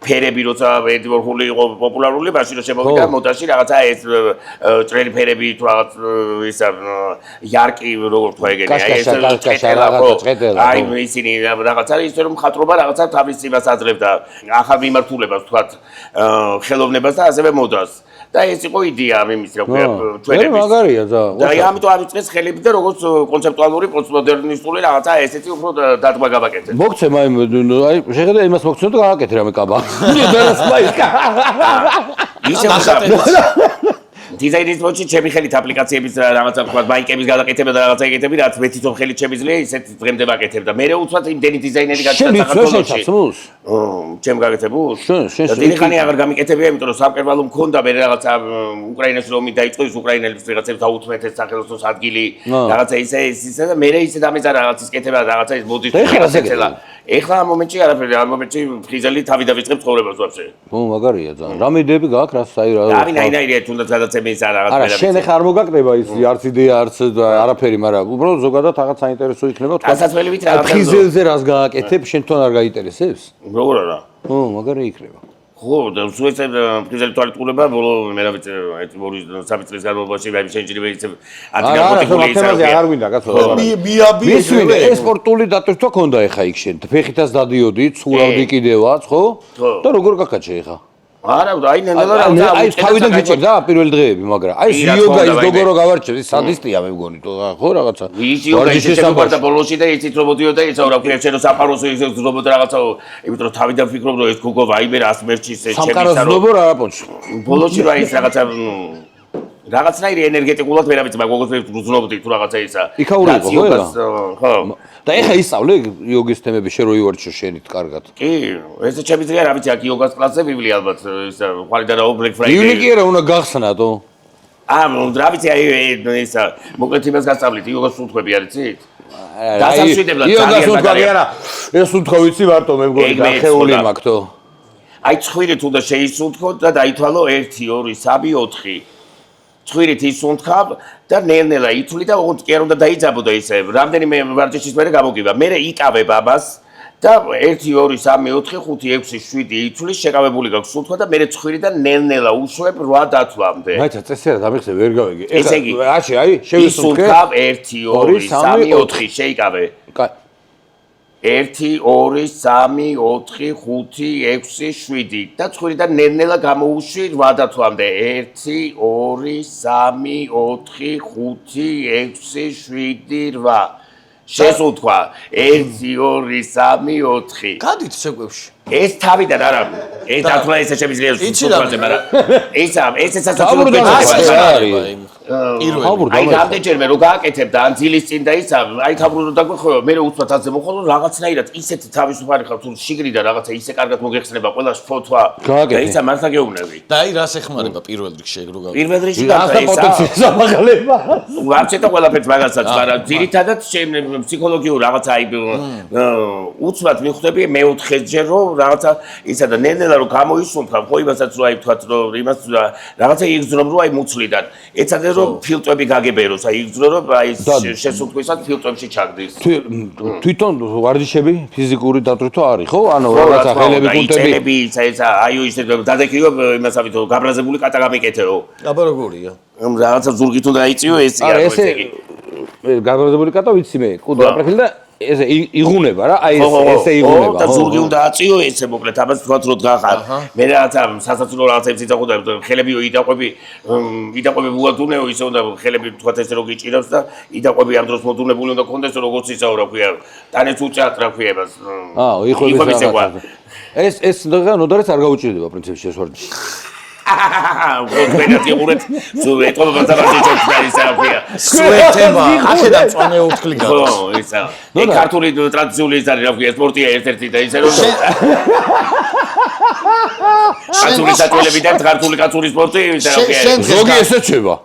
S3: ფერები როცა ენდი ვორჰოლი იყო პოპულარული მაშინ რომ შემოვიდა მოდაში რაღაცა ეს ჭრელი ფერები თუ რაღაც ისა იარკი როგორ თქვა ეგენი აი ეს აი ისინი რაღაცა ის რომ მხატვრობა რაღაცა თავის იმას აძლევდა ახალ მიმართულებას თქვა ხელოვნებას და ასევე მოდას და ეს იყო იდეა იმის რა ქვია ჩვენების
S1: მაგარია და
S3: აი ამიტომ ავიწყეს ხელები და როგორც კონცეპტუალური პოსტმოდერნისტული რაღაცა ესეთი უფრო დადგმა გავაკეთეთ
S1: მოგცემ აი შეხედა იმას მოგცემ და გავაკეთე რამე კაბა
S3: ისე დიზაინის მოჩი ჩემი ხელით აპლიკაციების რაღაცა თქვა მაიკების გადაკეთება და რაღაცა ეკეთები რაც მე თვითონ ხელით შემიძლია ისეთ დღემდე ვაკეთებ და მე უცბად იმდენი დიზაინერი გაჩნდა საქართველოში ჩემ გაკეთებულს და დირექტორი აღარ გამიკეთებია იმიტომ რომ სამკერვალო მქონდა მე რაღაცა უკრაინაში რომ დაიწყო ის უკრაინელებს ვიღაცებს დაუთმეთეს სახელოსნოს ადგილი რაღაცა ისე და მე ისე დამეწა რაღაცის კეთება რაღაცა ის მოდის ეხლა ამ მომენტში არაფერი ამ მომენტში ფხიზელი თავი დავიწყებ ცხოვრებას ვაფშე
S1: მაგარია ძალიან რამე იდეები გაქვს რა საი რა
S3: აინაირია თუნდაც გადაცემი ის რაღაც
S1: არა შენ ეხლა არ მოგაკდება ის არც იდეა არც არაფერი მაგრამ უბრალოდ ზოგადად რაღაც საინტერესო იქნება
S3: თქვა დასასრულებით
S1: რაღაცა ფხიზელზე რას გააკეთებ შენ თვითონ არ გაინტერესებს
S3: როგორ არა
S1: მაგარი იქნება
S3: ხო და სუეცე ფხიზელი თვალყურება ბოლო მე რა ვიცი ეს ორი სამი წლის განმავლობაში მე შეიძლება ისე ანტიკარბოტიკული
S1: ისე არ გვინდა კაცო
S2: მიაბი
S1: ეს სპორტული დატვირთვა ქონდა ეხა იქ შენ ფეხითაც დადიოდი ცურავდი კიდევაც ხო და როგორ გაკაჩე ეხა
S3: არა აი ნელა
S1: აი თავიდან გიჭირდა პირველ დღეები მაგრამ აი იოგა ის გოგორო გავარჩევ ის სადისტია მე მგონი ხო რაღაცა
S3: ის იოგა ის შეგვარდა ბოლოში და იცით რომ მოდიოდა ისა რა ქვია შენო საფაროსო ის ზრობოდა რაღაცა იმიტომ რომ თავიდან ფიქრობ რომ ეს გოგო ვაიმე რას მერჩის ეს
S1: ჩემისა რომ სამკაროზნობო რა პონჩი
S3: ბოლოში რა ის რაღაცა რაღაცნაირი ენერგეტიკულად მე რა ვიცი მაგ გოგოს ვზნობდი თუ რაღაცა ისა
S1: იქაური იყო
S3: ხო
S1: და ეხა ისწავლე იოგის თემები შენ რო ივარჩო შენით კარგად
S3: კი ესე შემიძლია რა ვიცი აქ იოგას კლასზე ვივლი ალბათ ისა ხვალიდან რა Black Friday
S1: ივლი კი არა უნდა გახსნათო
S3: რა ვიცი აი ისა მოკლედ იმას გასწავლით იოგას სუნთქვები არ იცით დასამშვიდებლად
S1: იოგას სუნთქვები არა ეს სუნთქვა ვიცი მარტო მე მგონი გახეული მაქვს
S3: აი ცხვირით უნდა შეისუნთქოთ და დაითვალო 1 2 3 4 ცხვირით ისუნთქავ და ნელ-ნელა ითვლი და ოღონდ კი არ უნდა დაიძაბო ისე რამდენიმე ვარჯიშის მერე გამოგივა მე იკავებ ამას და 1 2 3 4 5 6 7 ითვლის შეკავებული გაქვს სუნთქვა და მე ცხვირიდან ნელ-ნელა უშვებ 8 დათვლამდე
S1: მაიცა წესია დამიხსე ვერ გავიგე
S3: ესე იგი
S1: აი შევისუნთქე
S3: ისუნთქავ 1 2 3 4 შეიკავე 1 2 3 4 5 6 7 და ცხვირიდან ნელ-ნელა გამოუშვი 8 დათვლამდე 1 2 3 4 5 6 7 8 შეს უთქვა 1 2 3 4
S2: გადით ცეკვებში
S3: ეს თავიდან არა ეს დათვლა ესე შემიძლია სულთვაზე მაგრამ ეს აი რამდენჯერმე რო გააკეთებ და ან ძილის წინ და ისა აი თავბრუნო დაგვეხება მე უცბად ასე მოხდა რაღაცნაირად ისეთი თავისუფალი ხარ თუ შიგრიდან რაღაცა ისე კარგად მოგეხსნება ყველა ფოთვა და ისა მართლა გეუბნები
S2: და აი რას ეხმარება პირველ რიგში ეგ რო გავა
S3: პირველ რიგში გამოგება ვარჩეთ ყველაფერს მაგასაც მაგრამ ძირითადად ფსიქოლოგიურ რაღაცა აი უცბად მიხვდები მეოთხეჯერ რომ რაღაცა ისა და ნელ-ნელა რომ გამოისუნთქა ხო იმასაც რო აი ვთქვათ რომ იმას რაღაცა იგრძნო რომ აი მუცლიდან ეცადე რომ ფილტრები გაგებეროს აი იგრძნო რომ აი შესუნთქვისას ფილტრებში ჩაგდის
S1: თვითონ ვარჯიშები ფიზიკური დატვირთვა არის ხო ანუ რაღაცა ხელები კუნთები
S3: ისა აი ისე დადეკიო იმასავით გაბრაზებული კატა გამიკეთეო
S2: აბა როგორია
S3: რაღაცა ზურგით უნდა აიწიო ეს
S1: არა ესე გაბრაზებული კატა ვიცი მე კუდო აპრეხილი და ესე იღუნება რა აი ესე იღუნება
S3: და ზურგი უნდა აწიო ესე მოკლედ ამას თქვათ რომ დგახარ მე რაღაცა სასაცილო რაღაცებს იცახოდა ხელებიო იდაყვები უადუნეო ისე უნდა ხელები თქვათ ესე რომ გიჭირავს და იდაყვები ამ დროს მოდუნებული უნდა კონდეს როგორც ისაო რა ქვია ტანეც უჭათ რა ქვია მას
S1: იხოების ეს ნოდარეს არ გაუჭირდება პრინციპში ეს ვარჯიში
S3: ვთქვენათი ყურეთ სულ ეთქობა ბაზარში ჩაისაფია
S2: სუეთება ახედა წვანე უთქლი გადა
S3: ხო ისა ეგ ქართული ტრადიციული ის არის რა ქვია სპორტია ერთ-ერთი და ისე რომ ქართული საწოლები და ქართული კაცური სპორტი ისე რა ქვია
S1: ზოგი ესე ჩება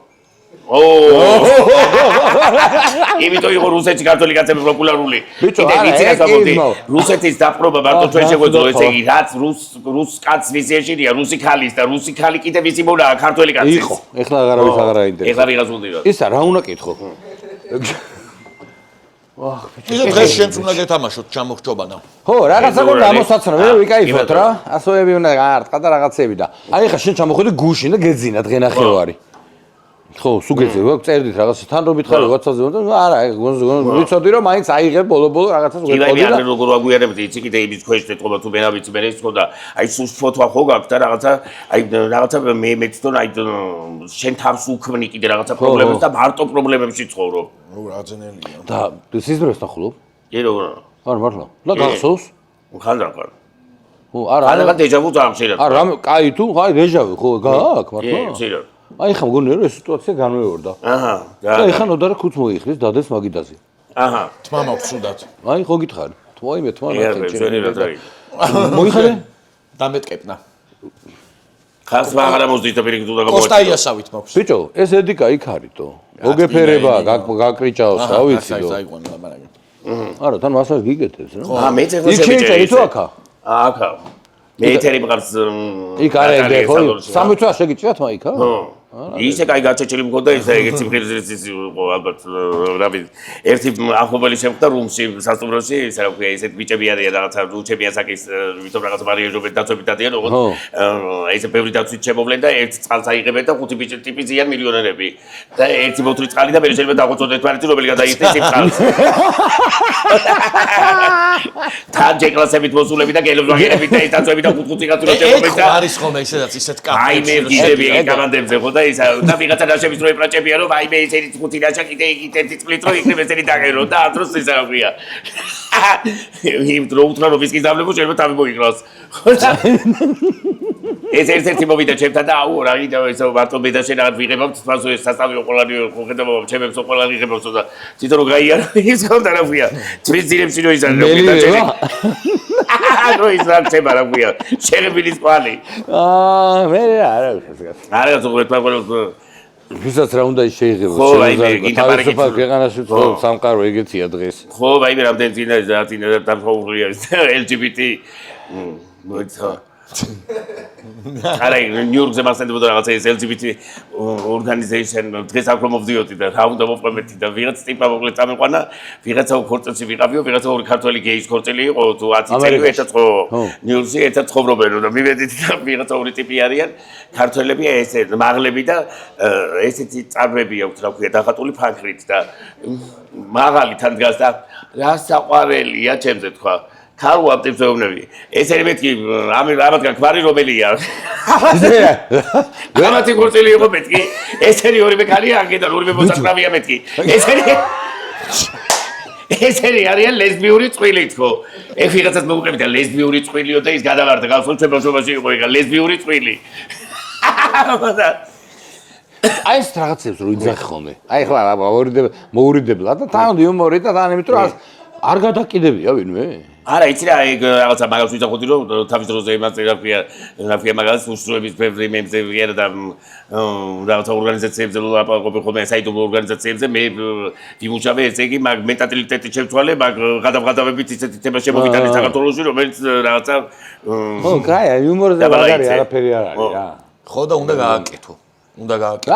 S3: იმიტომ იყო რუსეთში ქართული კაცები პოპულარული. კიდე ვიცი რა გამოდი. რუსეთის დაპყრობა მარტო ჩვენ შეგვეძლო ესე იგი რაც რუს კაცს ვიცი ეშინია რუსი ხალის და რუსი ხალი კიდე ვიცი მოდა ქართული კაცის.
S1: იყო. ეხლა აღარავის აღარ აინტერესებს.
S3: ეხლა ვიღაც უნდა.
S1: ისა რა უნდა კითხო?
S2: ისე დღეს შენც უნდა გეთამაშოთ ჩამოხჭობანა.
S1: ხო, რაღაცა გონდა ამოსაცნო, მე ვიკაიფოთ რა. ასოები უნდა გაარტყა და რაღაცები და. აი ხა შენ ჩამოხვედი გუშინ და გეძინა დღენახევარი. ხო, სუგეზე ვაკ წერდით რაღაცა თან რომ მითხარი WhatsApp-ზე და არა, ვიცოდი რომ მაინც აიღებ ბოლო-ბოლო რაღაცას
S3: ვეყოდი და აი როგორ ვაგვიარებდი იცი კიდე იმის ქვეშ ეთქობა თუ მენა ვიცი მე ის ხო და აი სულ ფოთვა ხო გაქვს და რაღაცა მე მეცდონ აი შენ თავს უქმნი კიდე რაღაცა პრობლემებს და მარტო პრობლემებში ცხოვრობ.
S2: რა ძენელია.
S1: და სიზმრებს ნახულობ?
S3: კი როგორ?
S1: არა მართლა. და გახსოვს?
S3: ხანდახან.
S1: ხო, არა.
S3: არა დეჟავუ წამშერა.
S1: არა, კაი თუ, აი დეჟავუ ხო გააქვს მართლა?
S3: კი, ხო.
S1: აი ხა მგონია რომ ეს სიტუაცია განმეორდა.
S3: აჰა.
S1: და ეხა ნოდარა ხუთს მოიხრის დადეს მაგიდაზე.
S3: აჰა.
S2: თმა მაქვს სუდად.
S1: აი ხო გითხარი. თმოიმე თმა
S3: ნახე.
S1: მოიხარე?
S2: დამეტკეპნა.
S3: ხას აღარა მოსდის და პირიქით უნდა
S2: გამოიწვია. კოსტაიასავით მაქვს.
S1: ბიჭო, ეს ედიკა იქ არისო. მოგეფერება, გაკრიჭავს, რა ვიცი დო. არა, თან მასას გიგეთებს რა.
S3: მეც ეხლა
S1: იქ შეიჭერი თუ აქა?
S3: აქა. მე ეთერი მყავს
S1: იქ არა ეგ ხო? 3 თვე შეგიჭრა თმა იქა?
S3: ხო. ისე კაი გაჩეჭილი მქონდა ისე ეგეც მხირზეც იყო ალბათ რა ვიცი. ერთი ახლობელი შემხდა რუმში სასტუმროში, ისე რა ქვია, ისეთ ბიჭები არიან რაღაცა რუჩები ასაკის, ვითომ რაღაც მარიაჟობენ დაცვებით დადიან, ოღონდ ესე ბევრი დაცვით შემოვლენ და ერთ წყალს აიღებენ და 5 ბიჭი ტიპი ზიან მილიონერები. და ერთი ბოთლი წყალი და მე შეიძლება დაღუწოდეთ თვალით რომელი გადაიხდეს იმ წყალს. თან ჯეკლასებით მოსულები და გელებს ვაგერებით და ეს დაცვები და 5 კაცი რო შემოვიდა.
S2: ეგ არის ხოლმე ისედაც ისეთ კაფეებში.
S3: აი მე გიზები ეგ გამანდებზე ხო და ისა და ვიღაცა დაშების რო ეპრაჭებია რომ აი მე ესენი 5 დაშა კიდე იგი 1 წლით რო იქნებ ესენი დაგერო და ათროს ისა რა ქვია. იმ დრო უთხრა რომ ვისკის დაბლებო შეიძლება თავი მოიგროს. ეს ერთ-ერთი მოვიდა ჩემთან და აუ რა კიდე ესა მარტო მე და შენ რაღაც ვიღებავთ თვალს ეს სასწავლი ყველანი ხედავ ჩემებს ყველანი ვიღებავთ და თვითონ რო გაიარა ის ხონდა რა ქვია. ძრის ძირებში რო იზარ რა ქვია ჩემი. რო იზარ ჩემ რა ქვია. შეგებილის ყვალი.
S1: მე არა
S3: არა ზოგადად ყველა
S1: ვისაც რა უნდა შეიღებოს
S3: ხო აი მე გინდა
S1: თავისუფალ ქვეყანაში სამყარო ეგეთია დღეს
S3: ხო აი მე რამდენი წინა დამხურია LGBT მოიცა არა ნიუ-იორკზე მასენდებოდა რაღაცა ეს LGBT ორგანიზეიშენ დღეს აქ რომ მოვდიოდი და რა უნდა მოვყვებეთი და ვიღაც ტიპა მოკლედ წამეყვანა ვიღაცა ქორწილში ვიყავიო ვიღაცა ორი ქართველი გეის ქორწილი იყო თუ 10 წელი ერთად ნიუ-იორკში ერთად ცხოვრობენო და მივედით და ვიღაცა ორი ტიპი არიან ქართველები ესე მაღლები და ესეთი წარბები აქვს რა ქვია დახატული ფანქრით და მაღალი თან დგას და რა საყვარელია ჩემზე თქვა ქარო აპტებს ეუბნები. ესენი მეთქი ამათგან ქმარი რომელია? გამათი ქორწილი იყო მეთქი. ესენი ორივე ქალია, აქედან ორივე მოსაკრავია მეთქი. ესენი არიან ლესბიური წვილი თქო. ეგ ვიღაცას მოუყევი და ლესბიური წვილიო და ის გადავარდა გავსულ შემოშობაში იყო ეგ ლესბიური წვილი.
S1: აი ეს რაღაცებს რო იძახი ხოლმე. აი ხლა მოურიდებლად და თან იუმორი და თან იმით რომ არ გადაკიდებია ვინმე?
S3: არა, იცი რა, ეგ რაღაცა მაგას ვიძახოდი რომ თავის დროზე იმას რაფია მაგას უშუალოდ ბევრი მემზე ვიარ და რაღაცა ორგანიზაციებზე ლაპარაკობ ხოლმე საიდუმლო ორგანიზაციებზე მე ვიმუშავე ესე იგი მაგ მენტალიტეტი შევცვალე მაგ გადავღადავებით ისეთი თემა შემოვიტანე საქართველოში რომელიც რაღაცა
S1: ხო, კაია, იუმორზე მაგარი არაფერი არ არის რა.
S2: ხო და უნდა გააკეთო. უნდა გააკეთო.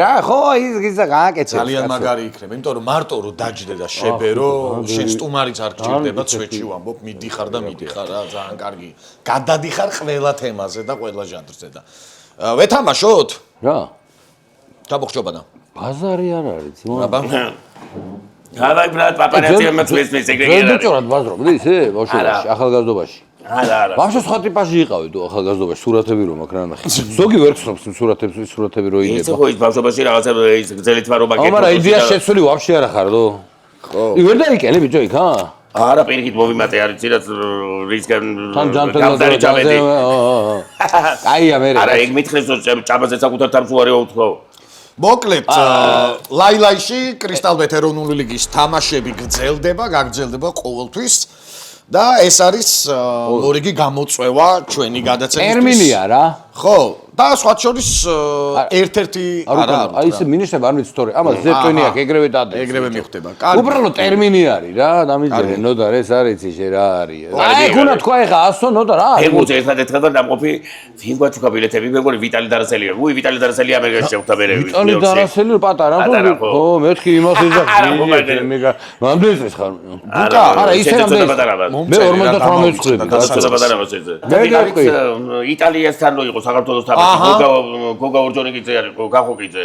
S1: რა, ხო, ის გააკეთე.
S2: ძალიან მაგარი იქნება, იმიტომ რომ მარტო რომ დაჯდე და შებერო, შენ სტუმარიც არ გჭირდება ცვეთში ვამბობ, მიდიხარ და მიდიხარ რა, ძალიან კარგი. გადადიხარ ყველა თემაზე და ყველა ჟანრზე და ვეთამაშოთ?
S1: რა?
S2: ჩაბოხჭობანა.
S1: ბაზარი არ არის, ძმა.
S2: აბა.
S3: გავაი ბრატ, პაპარაციებმა წვეს ეგრე
S1: არ არის. ვერდუჭორად ბაზრობდი ისე, ბავშვობაში, ახალგაზრდობაში.
S3: არა.
S1: ბავშვი სხვა ტიპაში იყავი თუ ახალგაზრდობაში, სურათები რომ აქ რა ნახე. ზოგი ვერ ხსნობს იმ სურათები რო იდება.
S3: ისე ხო ის ბავშვობაში რაღაცა ის გძელით ვარობა გეტყვი.
S1: მაგრამ იდეა შეცვლი ვაფშე არ ახარო. ხო. ვერ დაიკენე ბიჭო იქ, ჰა?
S3: არა, პირიქით მოვიმატე არის ცირაც რისგან
S1: თან ჯანმრთელობაზე
S3: ჩავედი.
S1: კაია მე.
S3: არა, ეგ მითხრეს რომ ჭაბაზე საკუთარ თამს უარი უთქო.
S2: მოკლედ, ლაილაიში კრისტალბეთ ეროვნული ლიგის თამაშები გაგრძელდება ყოველთვის და ეს არის მორიგი გამოწვევა ჩვენი გადაცემისთვის.
S1: ტერმინია რა.
S2: ხო, და სხვა შორის ერთ-ერთი არა.
S1: აი ეს მინიშნება არ ვიცი თორე, ამას ზეპტონი აქვს ეგრევე დადეს.
S2: ეგრევე მიხვდება. კარგი.
S1: უბრალოდ ტერმინი არის რა, დამიჯერე ნოდარ ეს არ იცი შე რა არის. აი გუნა თქვა ეხა 100 ნოდარ რა.
S3: ეგუზე ერთადერთ და დამყოფი ვინ გვაჩუქა ბილეთები, მეგონი ვიტალი დარასელია. უი ვიტალი დარასელი ამერიკაში შეხვდა მე.
S1: ვიტალი დარასელი პატარა ხო, მეთქი იმას ეძახი. მამდენს ეს ხარ.
S3: ბუკა,
S1: არა ისე რამდენი. მე 58 წლები
S3: გაცოდა პატარა მოსეზე. იტალიასთან რო იყო საქართველოს თამაში, გოგა ორჯონიკიძე არის, გახოკიძე.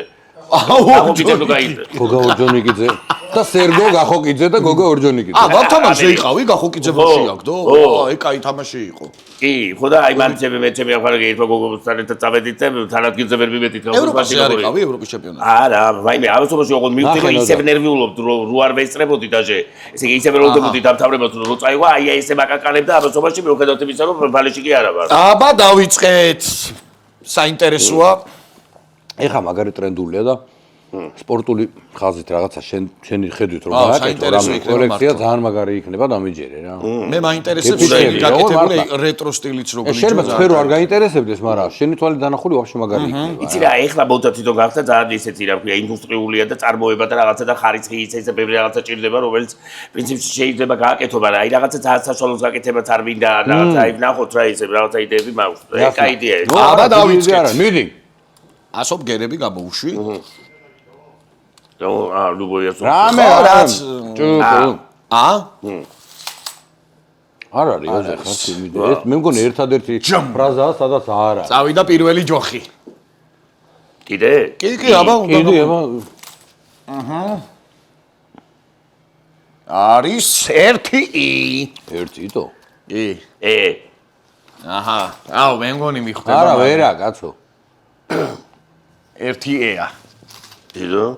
S1: გოგა ორჯონიკიძე და სერგო გახოკიძე და გოგა ორჯონიკიძე.
S2: ვათამაშე იყავი გახოკიძე ბავშვი აქ დო? აი კაი თამაში იყო.
S3: კი, ხო და აი მანჩები მეჩები ახლა ერთმა გოგოსთან ერთად წავედით და თანადგილზე ვერ მივედით
S2: ევროპაში არ იყავი ევროპის ჩემპიონატი.
S3: არა, ვაიმე, ამასობაში ოღონდ მივხვდი რომ ისევ ნერვიულობ რო არ ვესწრებოდი დაჟე. ესე იგი ისევ ველოდებოდი დამთავრებას რო წაიღვა, აი ესე მაკაკანებ და ამასობაში მივხედავთ იმისა რომ ბალეში კი არა ვარ.
S2: აბა დავიწყეთ. საინტერესოა.
S1: ეხა მაგარი ტრენდულია და სპორტული ხაზით რაღაცა შენი ხედვით რომ გააკეთო რა კოლექცია ძალიან მაგარი იქნება დამიჯერე რა.
S2: მე მაინტერესებს შენი გაკეთებული რეტრო სტილიც როგორ
S1: იქნება. შეიძლება სფერო არ გაინტერესებდეს, მაგრამ შენი თვალით დანახული ვაფშე მაგარი იქნება.
S3: იცი რა, ეხლა მოდა თვითონ გახდა ძალიან ისეთი რა ქვია, ინდუსტრიულია და წარმოება და რაღაცა და ხარისხი ისე ბევრი რაღაცა ჭირდება, რომელიც პრინციპში შეიძლება გააკეთო, მაგრამ აი რაღაცა ძალიან საშუალოს გაკეთებაც არ მინდა, რაღაცა აი ნახოთ რა ისე რაღაცა იდეები მაქვს. ეგ კაი იდეაა.
S2: აბა დავიწყეთ.
S1: მიდი.
S2: ასობ გერები გამოუშვი.
S1: რამე რაც არ არის ეხლა მიდი. ეს მე მგონი ერთადერთი ფრაზაა, სადაც არ არის.
S2: წავიდა პირველი ჯოხი.
S3: კიდე?
S2: კი, აბა უნდა.
S1: კიდე, აბა.
S2: არის 1 ი.
S1: 1 იტო?
S2: კი. აჰა. აუ, მე მგონი მიხვდება.
S1: არა, ვერა, კაცო.
S2: 1 ე-ა.
S3: დიო?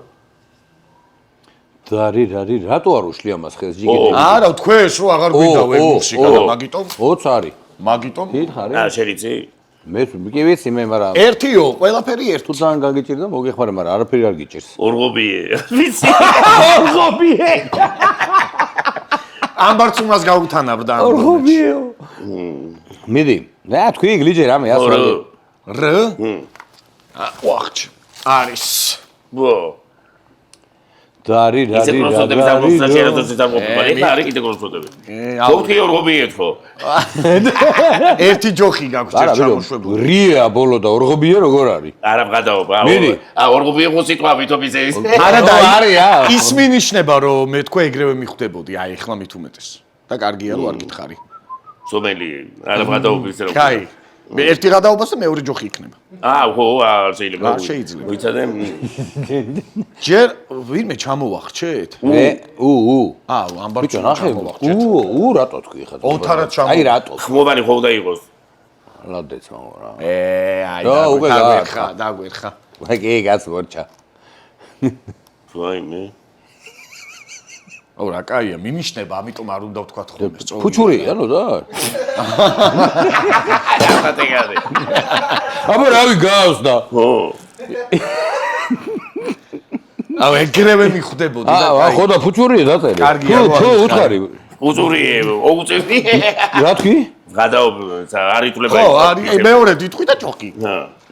S1: დარი, რატო არ უშლი ამას ხელს ჯიგიტები?
S2: არა, თქვენს რო აღარ გვიდა ვებულში, გადა მაგიტომ?
S1: 20 არის.
S2: მაგიტომ?
S1: კითხარი?
S3: შერიცი?
S1: მე კი ვიცი მე, მაგრამ
S2: 1-ო, ყველაფერი 1.
S1: თუ ძალიან გაგიჭირდა, მოგეხმარე, მაგრამ არაფერი არ გიჭირს.
S3: ორღობიე. ვიცი.
S1: ორღობიე.
S2: ამბარცუმას გაუგთანაბრდა ამ.
S1: ორღობიეო. მიდი. რა თქვი გლიჯე რამე ასო.
S2: რ? ვახჩ. არის.
S3: ბო.
S1: დარი.
S3: ისე პროცედები დამოსა შეიძლება დაწყობილი. ეხლა არის კიდე პროცედები. ოქი ორღობიე თქო.
S2: 1 ჯოხი გაქვს ჩამოშვებული.
S1: რია ბოლო და ორღობიე როგორ არის?
S3: არა მღადაობა. ორღობიე ხო სიტყვა ვითომ ისე.
S2: არა და ის მინიშნება რომ მე თქვა ეგრევე მიხვდებოდი, აი ეხლა მით უმეტეს. და კარგია რომ არ გითხარი.
S3: სომელი, არა მღადაობა ისე რომ.
S2: კაი. მე ერთი გადაობას და მეორე ჯოხი იქნება.
S3: ხო, შეიძლება.
S2: შეიძლება.
S3: ვიცადე.
S2: ჯერ ვინმე ჩამოვახჩეთ?
S1: მე
S2: ამბარჩუნა ჩამოვახჩეთ.
S1: რატო თქვი ხა?
S2: ოთარად ჩამოვახჩეთ.
S1: აი რატო?
S3: ხმოვანი ხო უნდა იყოს.
S1: ლადეც მამა რა.
S2: აი დაგვერხა.
S1: კი, კაც მორჩა.
S3: ვაიმე.
S2: ო რა კაია, მინიშნება, ამიტომ არ უნდა ვთქვა ხოლმე სწორად.
S1: ფუჩურია, ნუ და.
S3: დაფატეგარი.
S1: აბა რავი გავს და.
S3: ო.
S2: აუ ეგრევე მიხვდებოდი და
S1: კაი. ხო და ფუჩურია დაწერე.
S2: კარგია,
S1: თუ უთხარი.
S3: უწურიე, ოუწევდი.
S1: რა თქვი?
S3: გადაობ, არითულება.
S2: ხო, არის მეორე დიტყვი და ჭოქი.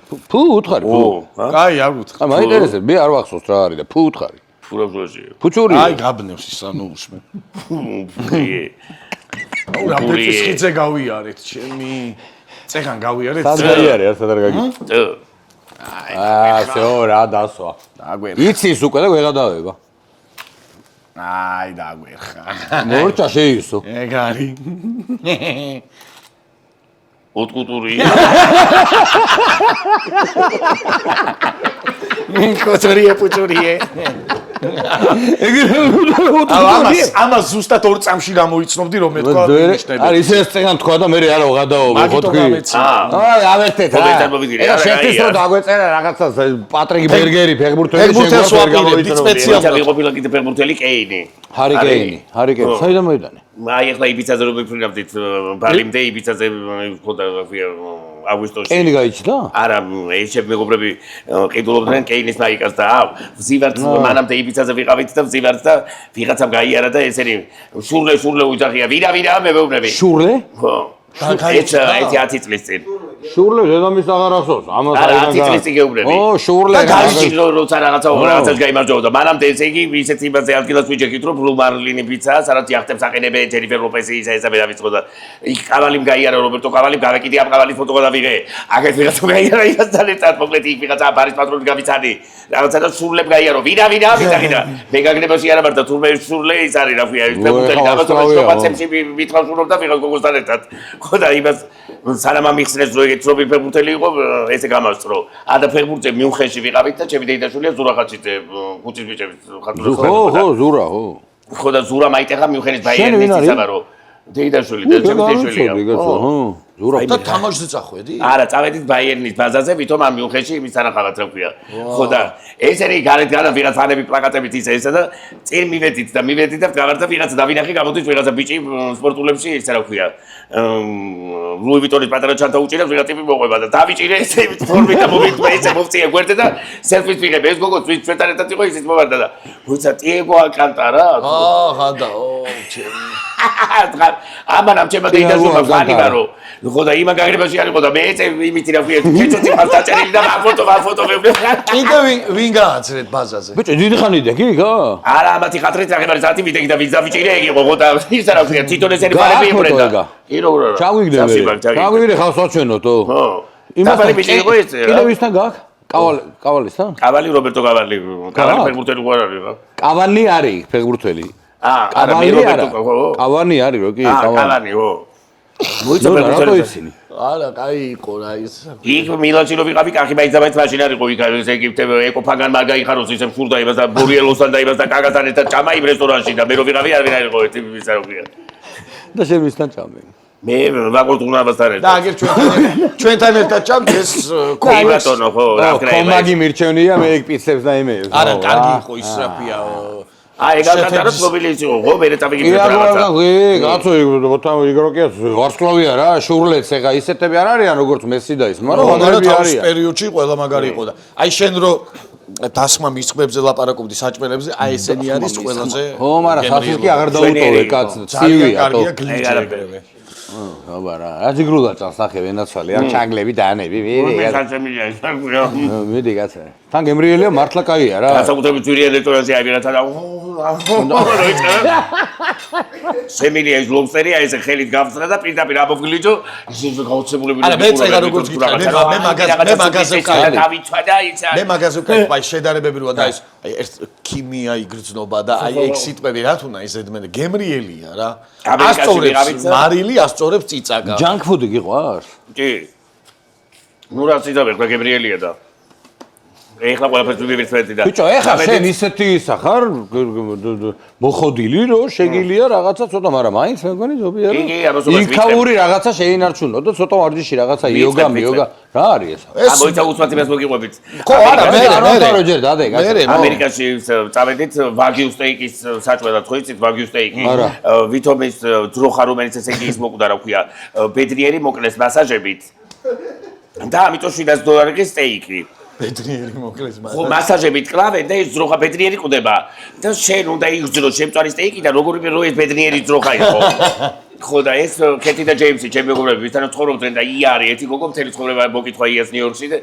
S1: ფუ უთხარი, ფუ.
S2: კაი, არ ვუთხარ.
S1: მაინტერესებს, მე არ ვახსოვს რა არის და ფუ უთხარი.
S3: ფურაფურაშია.
S1: ფუჩურია.
S2: აი, გაბნევს ის ანუ უსმენ.
S3: ფურიე.
S2: აუ რა ფეცისხიძე გავიარეთ, ჩემი წეგან გავიარეთ.
S1: სანდაიარე, არც არ გაგი.
S3: აი,
S1: всё, რა დასვა.
S2: დაგვერხა.
S1: იცის უკვე და ვეღადავება.
S2: აი, დაგვერხა.
S1: მორჭა შეისო.
S2: ეგ არის.
S3: ოტკუტურია.
S2: კოწორიე, პუჩურიე. ამას ზუსტად ორ წამში გამოიცნობდი რომ მე თქვა მინიშნები.
S1: არის ეს წეგან თქვა და მე არა ვღადაობ, ხო თქვი? აი, ავერთეთ რა. ეხლა შეხტის რომ დაგვეწერა რაღაცას პატრიკ ბერგერი ფეხბურთელი
S2: შეგვიძლია
S3: სპეციალურად ყოფილა კიდე ფეხბურთელი კეინი.
S1: ჰარი კეინი. საიდან მოიტანე?
S3: აი ახლა იბიცაზე რომ ვიფრინავდით ბალიმდე იბიცაზე ხოდა აგვისტოში.
S1: კეინი გაიჩნდა?
S3: არა, ეს მეგობრები ყიდულობდნენ კეინის მაიკას და ვზივართ მანამდე იბიცაზე ვიყავით და ვზივართ და ვიღაცამ გაიარა და ესენი შურლე უძახია ვირავირა მეუბნები.
S1: შურლე?
S3: ხო. ეს 10 წლის წინ.
S1: შურლე დედამის აღარ ახსოვს. ამას
S3: არა 10 წლის წინ გეუბნები.
S1: ო, შურლე.
S3: როცა რაღაცას გაიმარჯვებოდა. მანამდე ესე იგი ისეთ იმაზე ადგილას ვიჯექით რომ ბლუ მარლინი პიცაა, სადაც იახტებს აყენებენ ჯენიფერ ლოპესი ისა დავიწყო და იქ კავალიმ გაიარა რობერტო კავალიმ გავეკიდე ამ კავალის ფოტო გავიღე. აგერ ვიღაცა გაიარა ისთან ერთად მოკლედ იქ ვიღაცა ბარის პატრონი გავიცანი. რაღაცა და შურლებ გაიარო. ვინა ვიცახი და მე გაგნებაში არა მარტო თურმე შურლე ის არის რა ქვია. ის ფეხბურთელი გამოსწორებს პაცემში ვითხავ შურობდა ვიღაც გოგოსთან ერთად. ხო და იმას სანამ ამიხსნეს რომ ეგეთ ცნობილი ფეხბურთელი იყო ესე გამასწრო. და ფეხბურთზე მიუნხენში ვიყავით და ჩემი დეიდაშვილია ზურა ხაჩიძე ქუჩის ბიჭების ხატურას
S1: ხო, ზურა, ხო.
S3: ხო და ზურა მაიტეხა მიუნხენის ბაიერნის იცაბარო. დეიდაშვილი და ჩემი დეიშვილია.
S1: ხო, ზურა.
S2: და თამაშზე წახვედი?
S3: არა, წავედით ბაიერნის ბაზაზე, ვითომ ამ მიუნხენში იმის თანახავად რა ქვია. ხო და ესენი გარეთ ვიღაც ანები პლაკატებით ისე და წინ მივედით და გავარდა ვიღაცა დავინახე გამოდის ვიღაცა ბიჭი სპორტულებში ისე რა ქვია. ლუი ვიტონის პატარა ჩანთა უჭირავს ვიღაც ტიპი მოყვება და დავიჭირე ესე ფორმით და მომიწვე ესე მოვწია გვერდზე და სელფის ვიღებ ეს გოგო ჩვენთან ერთად იყო ისიც მოვარდა და ვიცა ტიეგო ალკანტარა
S2: ღადაო ჩემი
S3: ამანამ ჩემო დეიდაშვილი ფანი გარო ხო და იმან გაგრებაში არისო და მე ეცე იმითი რა ვიეთ ჩეჩოთი მას დაჭერილი და ფოტო ვეუბნე
S2: კიდე ვინ გააცრეთ ბაზაზე
S1: ბიჭო დიდი ხანია გიგა
S3: არა ამათი ხათრით აღებარი ზათი ვიდექი და ვინც დავიჭირე ეგ იყო ხო და ის რა ვქია თვითონ ესენი ფარები იბრენდა ირო რა
S1: ჩაგვიგდე ხავს ვაჩვენოთო
S3: ხო იმასთან ბიჭი იყო ეს
S1: კიდე ვისთან გაკ კავალისთან
S3: კავალი რობერტო კავალი ფეხბურთელი ყარ არის რა
S1: კავალი არის ფეხბურთელი
S3: არა მე რობერტო
S1: კავანი არის რო კი
S3: კავანი ხო მოიცა ფეხბურთელი
S2: არა კაი იყო რა ის
S3: იქ მილანში რო ვიყავი კახი მაინც მაშინ არ იყო იქ ეს ეგიფტე ეკოფაგან მაგა იხაროს ისე ფურდა იმას და ბორიელოსთან და იმას და კაგასთან ერთად ჭამა იმ რესტორანში და მე რო ვიყავი არ ვინ იყო ერთი ისა რო ქვია
S1: და შენ ვისთან ჭამე
S3: მე ვაგორტუნავასთან ერთად
S2: და აგერ ჩვენთან ერთად ჭამთ ეს
S3: კოიბატონო ხო რა ვქნა
S1: კომაგი მირჩევნია მე ეგ პიცებს და იმეებს
S2: არა კარგი იყო ის რა ქვია
S3: აი გაკეთდა მობილიზი ხო მე წავიგე
S1: რაღაცა კაცო მოთან იგროკია ვარსკვლავია რა შურლეც ეხა ისეთები არ არიან როგორც მესი და ის მაგრამ მაგარები არიან
S2: პერიოდში ყველა მაგარი იყო და აი შენ რო დასმა მისწყებზე ლაპარაკობდი საჭმელებზე აი ესენი არის ყველაზე
S1: ხო მაგრამ სასის კი აღარ დაუტოვე კაც ცივია თო
S2: გლიჯერები
S1: აბა რა აჯიგრულა წასახე ვენაცვალე არ ჩანგლები დაანები
S3: მე საჭმელია ის რა ქვია
S1: მიდი კაცო თან გემრიელია მართლა კაია რა
S3: გასაკუთრებით ძვირი რესტორანზე აი ვიღაცა და სემილია ის ლობსტერია ესე ხელით გავწრა და პირდაპირ აბოგლიჯო ისე გაუცებულები
S2: არა მე წეგა როგორც გითხრა მე მაგაზე ვკარი
S3: დავიცვადა ისა
S2: მე მაგაზე ვკარი აი შედარებები როა და ის აი ერთ ქიმია იგრძნობა და აი ეგ სიტყვები რა თუნა ის ედმენე გემრიელია რა ასწორებს მარილი ასწორებს წიწაკა
S1: ჯანკ ფუდი გიყვარს
S3: კი ნუ რა წიწაკა გემრიელია და ეხლა ყველაფერს ვივირთვეთი და
S1: ბიჭო, ეხლა შენ ისეთი ისა ხარ მოხოდილი რომ შეგილია რაღაცა ცოტა, მაგრამ მაინც მე მგონი ზობია რომ იქაური რაღაცა შეინარჩუნო და ცოტა ვარჯიში რაღაცა იოგა, რა არის ეს?
S3: მოიცა უცბად იმას მოგიყვებით.
S2: ხო, არა, მე
S1: ჯერ დადე,
S3: ამერიკაში წავედით ვაგიუ სტეიკის საჭმელად ხო იცით ვაგიუ სტეიკი? ვითომის ძროხა რომელიც ესე იგი ის მოკვდა რა ქვია, ბედნიერი მოკლეს მასაჟებით. და ამიტომ $700 სტეიკი.
S2: ბედნიერი მოკლეს
S3: ხო მასაჟებით კლავენ და ეს ძროხა ბედნიერი ყვდება და შენ უნდა იგრძნო შემწვარი სტეიკი და როგორი რო ეს ბედნიერი ძროხა იყო ხო და ეს კეთი და ჯეიმსი ჩემი მეგობრები ვისთანაც ცხოვრობდნენ და იარი ერთი გოგო მთელი ცხოვრება მოკითხა იას ნიუ-იორკში და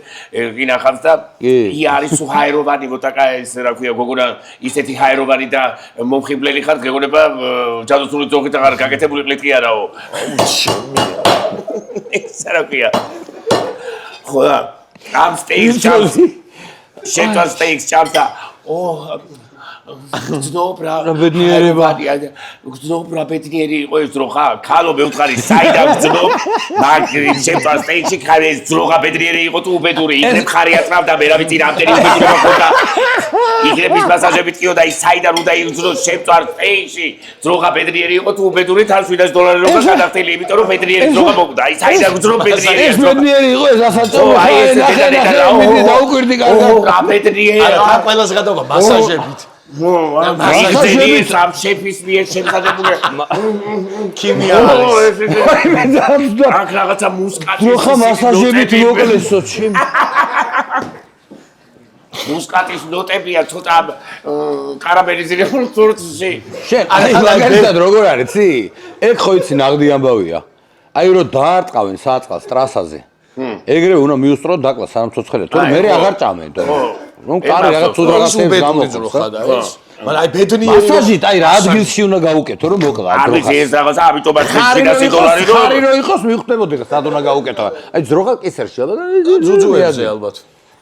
S3: გინახავს და იარი სულ ჰაეროვანი მოტაკა ეს რა ქვია გოგონა ისეთი ჰაეროვანი და მომხიბლელი ხარ გეგონება ჯადოსნური ძოხით აღარ გაკეთებული ყლიტი არაო ეს რა ქვია ხო და ამ სტეიქს ჩამს შენ სტეიქს ჩამს და გძნობრა ბედნიერი იყო ეს ძროხა ქალო მეუთხარი საიდან გძნობ მაგრამ შენ სტეიქში ხარ ეს ძროხა ბედნიერი იყო თუ უბედური იქნებ ხარი აწრავდა მე რა ვიცი რამდენი უბედურება ხონდა იქნებ ის მასაჟებით კიო და ის საიდან უნდა იგრძნო შენ სტეიქში ძროხა ბედნიერი იყო თუ უბედური თან $700 რო გადახდელი იმიტომ რომ ბედნიერი ძროხა მოკვდა აი საიდან გძნობ ბედნიერი
S1: ეს ბედნიერი იყო ეს ასაწევო
S3: აი ეს
S1: ნახე დაუკვირდი კარგად
S3: ბედნიერი
S2: რა ყველას გადავა მასაჟებით
S3: მასაჟები სამ შეფის მიერ შემხადებული
S2: ქიმია არის
S3: აქ რაღაცა მუსკატი
S1: ძროხა მასაჟებით მოკლესო ჩემ
S3: მუსკატის ნოტებია ცოტა კარამელიზირებული თურქში
S1: შენ აი მაგალითად როგორ არის ცი ეგ ხო იცი ნაღდი ამბავია აი რომ დაარტყავენ საწყალს ტრასაზე ეგრევე უნდა მიუსწროთ დაკლა სანამ ცოცხლე თორე მე აღარ ჭამენ რომ კარი რაღაც თუ რაღაცებს გამოხდა
S2: მაგრამ აი ბედნიერი
S1: მასაჟით აი რა ადგილში უნდა გაუკეთო რომ მოკლა
S3: არის ეს რაღაცა ამიტომაც $700 რომ
S1: ხარი რო იყოს მიხვდებოდი სად უნდა გაუკეთო აი ძროხა კისერში
S2: ძუძუებზე ალბათ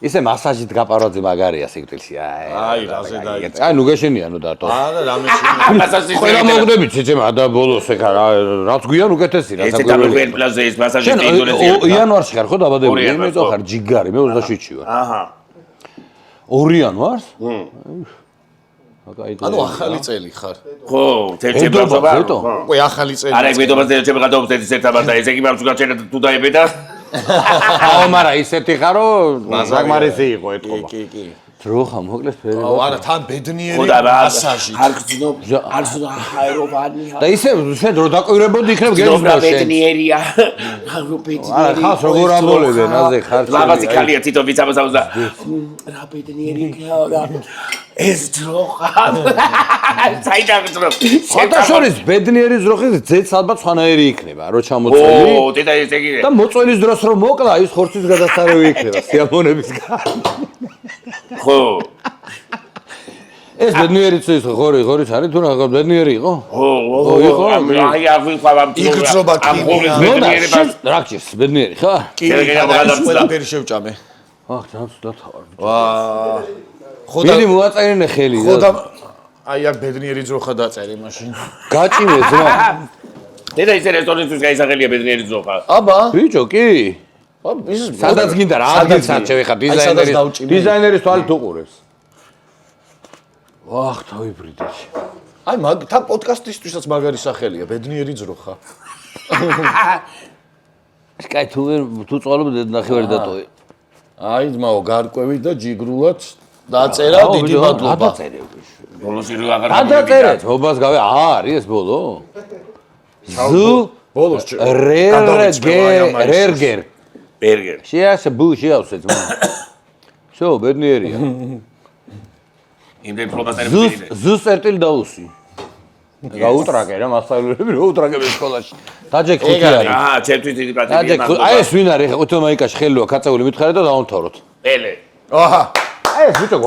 S1: ისე მასაჟით გაპარვაძე მაგარია სიკვდილში
S2: აი რაზე დაიწყე
S1: აი ნუ გეშენიანო დატო
S2: არა რამე
S3: მასაჟის
S1: ყველა მოგდებით ცეცემა და ბოლოს ეხა რაც გვიან უკეთესი რა
S3: საკვირველი ეს პლაზა ეს მასაჟის ინდონეზიაში
S1: იანვარში ხარ ხო დაბადებული მე ხარ ჯიგარი მე 27-ში ვარ
S3: აჰა
S1: 2 იანვარს
S2: ანუ ახალი წელი ხარ
S3: ხო თერჩებობა
S2: უკვე ახალი წელი
S3: არა გვედობას თერჩები გადავწეთ ეს ერთად და ეს იგი მარჯვნა თუ დაებედა
S1: აუ მარა ისეთი ხარო მაგმარისი იყო ეთქობა
S2: კი
S1: ძროხა მოკლეს ფერი
S2: არა თან ბედნიერი მასაჟი
S3: არ გძნობ არ ჰაეროვანია
S1: და ისე შენ რო დაკვირებოდი იქნებ გეძნო შენ
S3: ბედნიერია ბედნიერი
S1: არა ხას როგორ ამოლებენ აზე ხარ
S3: ლაბაზი ქალია თვითონ ვიცამოსავს და რა ბედნიერი რა ეს ძროხა საიდან გძნობ
S1: შეტაშორის ბედნიერი ძროხის ძეც ალბათ სხვანაირი იქნება რო ჩამოწველი
S3: ო დედა ეს ეგ
S1: და მოწველის დროს რომ მოკლა ის ხორცის გადასარევი იქნება სიამონების გან
S3: ხო
S1: ეს ბედნიერი ის ღორიც არის თუ რა ბედნიერი იყო
S3: ხო იყო აი აღვიქვავ ამ
S2: იგრძნობა ქიმია
S1: რა გჭირს ბედნიერი ხარ
S2: კი ყველაფერი შევჭამე
S1: აჰ ძანსულად ხარ
S2: ვა ხო
S1: და მიდი მოაწერინე ხელი
S2: ხო და აი აქ ბედნიერი ძროხა დაწერე მაშინ
S1: გაჭიმე ძმა
S3: დედა ის რესტორნისთვის გაისახელია ბედნიერი ძროხა
S2: აბა
S1: ბიჭო კი
S2: ის
S1: სადაც გინდა რა ადგილსაც შევეხა დიზაინერის თვალით უყურებს ვახ თავიბრიდე
S2: აი მაგ თან პოდკასტისთვისაც მაგარი სახელია ბედნიერი ძროხა
S1: კაი თუ წვალობ ნახევარი დატოვე
S2: აი ძმაო გარკვევით და ჯიგრულად დაწერა დიდი მადლობა
S1: დაწერე
S3: ბოლოსი რო აღარ
S1: დაწერეთ ობას გავე არის ეს ბოლო
S2: ბოლოს
S1: რერგერ
S3: ბერგერ
S1: შეასე ბუში ავსე ძმა შო ბედნიერია
S3: იმდენ პრობატერები
S1: ზუს ერთილ დაუსი გაუტრაკე რა მასწავლებლები რო უტრაკებენ სკოლაში დაჯეკ ხუთი არის
S3: აა ჩემთვის დიდი პატივია
S1: აი ეს ვინ არის ხუთი მაიკაში ხელოა კაცეული მითხარით და დავამთავროთ
S3: პელე
S2: აჰა
S1: აი ეს ბიჭო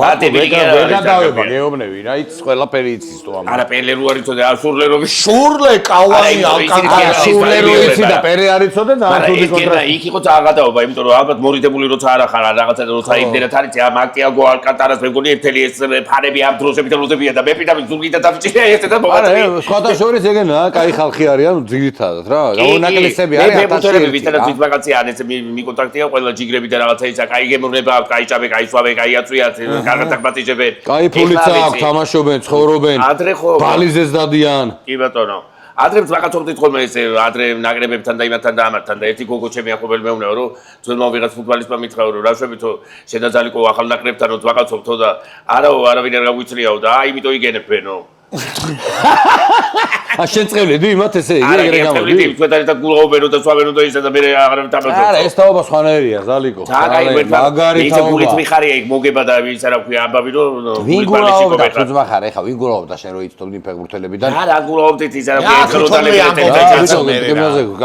S1: გადავება გეუბნები რა იცის ყველაფერი იცის თუ ამ
S3: არა პელე რო არის თორე ასურლეროვი
S2: შურლე კავანი ალკანტარა
S1: შურლე რო იცი და პელე არის თორე და
S3: არა ეს გედა იქ იყო წაღადაობა იმიტომ რომ ალბათ მორიდებული როცა არ ახარ რაღაცა როცა იმდენად არის ამ აკიაგო ალკანტარას მეგონი ერთელი ეს ფარები ამ დროშებით როზებია და მე პირდაპირ ზურგი და დაფიჭირე ეს და
S1: არა სხვათა შორის ეგენა კაი ხალხი არიან ძირითადად რა გაუნაკლისები არის
S3: ათასები ვისაც ვით მაგაციან ეს მიკონტაქტია ყველა ჯიგრები და რაღაცა ისა კაი გემრნება კაი ჭაბე კაი სვავე კაი აწვი უწვიათ, კარგად აკმატიჟებენ.
S1: კაიფულიც აქვს, თამაშობენ, ცხოვრობენ.
S3: ადრე ხო.
S1: ბალიზეს დადიან.
S3: კი ბატონო. ადრე ვაკაცობდით ხოლმე ეს ადრე ნაკრებებთან და იმათთან და ამათთან და ერთი გოგო ჩემი ახობელი მეუბნება რომ ძველმა ვიღაც ფუტბოლისტმა მითხრა რომ რა შვებითო შედაძალიკო ახალ ნაკრებთან რომ ვაკაცობთო და არაო არავინ არ გაგვიწრიაო და იმიტომ იგენებენო
S1: შენ წევლედი იმათ ესე იგი ეგრე გამოდი?
S3: არა, ჩვენთან ერთად გულაობენო და სვავენო და ისა და მე აღარ თამაშობ.
S1: არა, ეს თაობა სხვანაირია, ზალიკო.
S3: მაგარი თაობა. ის გულით მიხარია იქ მოგება და ვის არა ვქვი ამბავი რომ
S1: ვინ გულაობდა, თუძმა ხარ, ეხა ვინ გულაობდა შენ რო იცნობდი ფეხბურთელებიდან?
S3: არა, გულაობდით ის არა ვქვი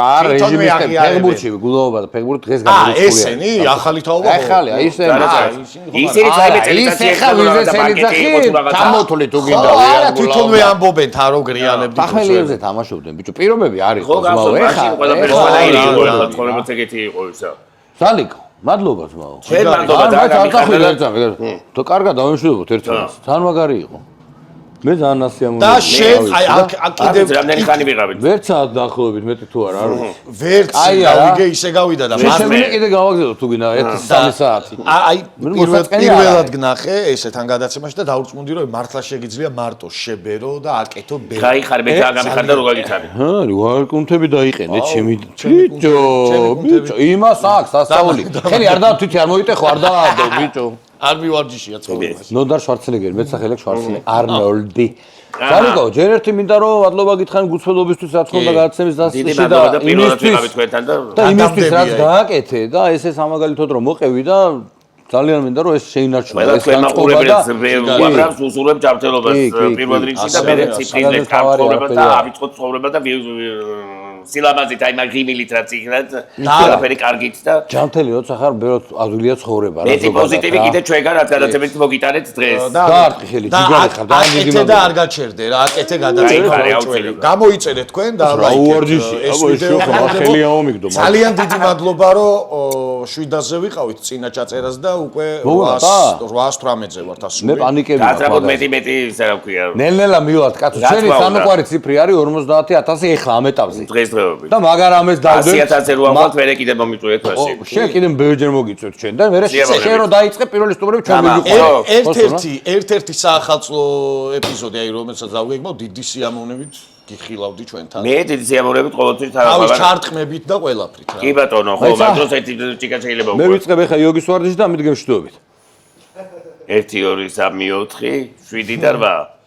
S1: არა, რეჟიმისტები ფეხბურთში გულაობა და ფეხბურთი დღეს გამოდის.
S2: ესენი ახალი თაობა.
S1: ახალია, ისინი.
S3: ისინი წაიბეწელი
S1: ეხა ვიზესენი ძახი, გამოთვლი თუ გინდა.
S2: არა, თვითონვე ამბობენ თა რო გრიალებდით.
S1: ახალიებზე თამაშობდნენ, ბიჭო, პირობები არის
S3: ხო, ეხა ყველაფერი სხვანაირი იყო, ეხა ცხოვრებაც ეგეთი იყო ისა.
S1: ზალიკო, მადლობა ძმაო.
S3: შენ მადლობა და
S1: თუ კარგად დავიმშვიდობოთ ერთმანეთს. ძალიან მაგარი იყო. მე ძალიან ასიამოვნებდი.
S2: და შენ აი აქ კიდევ
S3: რამდენი ხანი ვიღავით?
S1: ვერც საათ დაახლოებით მეტი თუ არა, არ ვიცი.
S2: ვერც გავიგე ისე გავიდა და
S1: მე კიდე გავაგზავნო თუ გინდა 1-3 საათი.
S2: აი პირველად გნახე ესეთან გადაცემაში და დაურწმუნდი რომ მართლა შეგიძლია მარტო შებერო და აკეთო ბერო.
S3: გაიხარ მე გამიხარ და რო გაგიცანი.
S1: ჰა, ვარკუნთები დაიყენე ჩემი ბიჭო, იმას აქვს სასწაული. ხელი არ და თვითი არ მოიტეხო, არ დაადო ბიჭო.
S2: არ მივარჯიშია ცხოვრებას.
S1: ნოდარ შვარცენეგერი, მეც სახელი აქვს შვარცენეგერი, არნოლდი. ზალიკო, ჯერ ერთი მინდა რომ მადლობა გითხრან გულწრფელობისთვის რაც ხონდა გადაცემის დასწრებში და იმისთვის რაც გააკეთე და ესე სამაგალითოდ რომ მოყევი და ძალიან მინდა რომ ეს შეინარჩუნო
S3: ეს განწყობა და უაბრალოდ უსურვებ ჯანმრთელობას პირველ რიგში და მე ციფრიზებს განწყობა და ავიწყოთ ცხოვრება და სილამაზით აი მაგიმილით რაც იქნათ ყველაფერი კარგით და
S1: ჯანმრთელი როცა ხარ ბევრად ადვილია ცხოვრება რა
S3: ზოგადად. მე პოზიტივი კიდე ჩვენგან რაც გადაცემით მოგიტანეთ დღეს.
S1: და არტყი ხელი ჯიგარი ხარ და
S2: აკეთე და არ გაჩერდე რა აკეთე გადაცემა. გამოიწერეთ თქვენ და
S1: უვარჯიში ეს ვიდეო ხელია მომიგდო.
S2: ძალიან დიდი მადლობა რომ 700-ზე ვიყავით წინა ჩაწერას და უკვე 818-ზე ვართ ასული.
S1: მე პანიკები
S3: მაქვს. გასაგებად მეტი ისე რა ვქვია.
S1: ნელ-ნელა მივად კაცო, ჩვენი სანუკვარი ციფრი არის 50000 ეხლა ამ ეტაპზე. და მაგარ ამეს დავდებ
S3: 100000-ზე რო ამბობთ მე კიდე მომიწვიეთ მასში.
S1: შენ კიდე ბევრჯერ მოგიწვევთ ჩვენ და მე შენ რო დაიწყე პირველი სტუმრები ჩვენ
S2: მივიყვანო. ერთ-ერთი საახალწლო ეპიზოდი აი რომელსაც დავგეგმავ დიდი სიამოვნებით გიხილავდი ჩვენთან.
S3: მე დიდი სიამოვნებით ყოველთვის თან
S2: ავი ჩარტყმებით და ყველაფრით რა.
S3: კი ბატონო, ხო, მაგდროს ერთი ჭიკა შეიძლება უკვე.
S1: მე ვიწყებ ახლა იოგის ვარჯიში და ამით გემშვიდობით.
S3: 1 2 3 4 7 და 8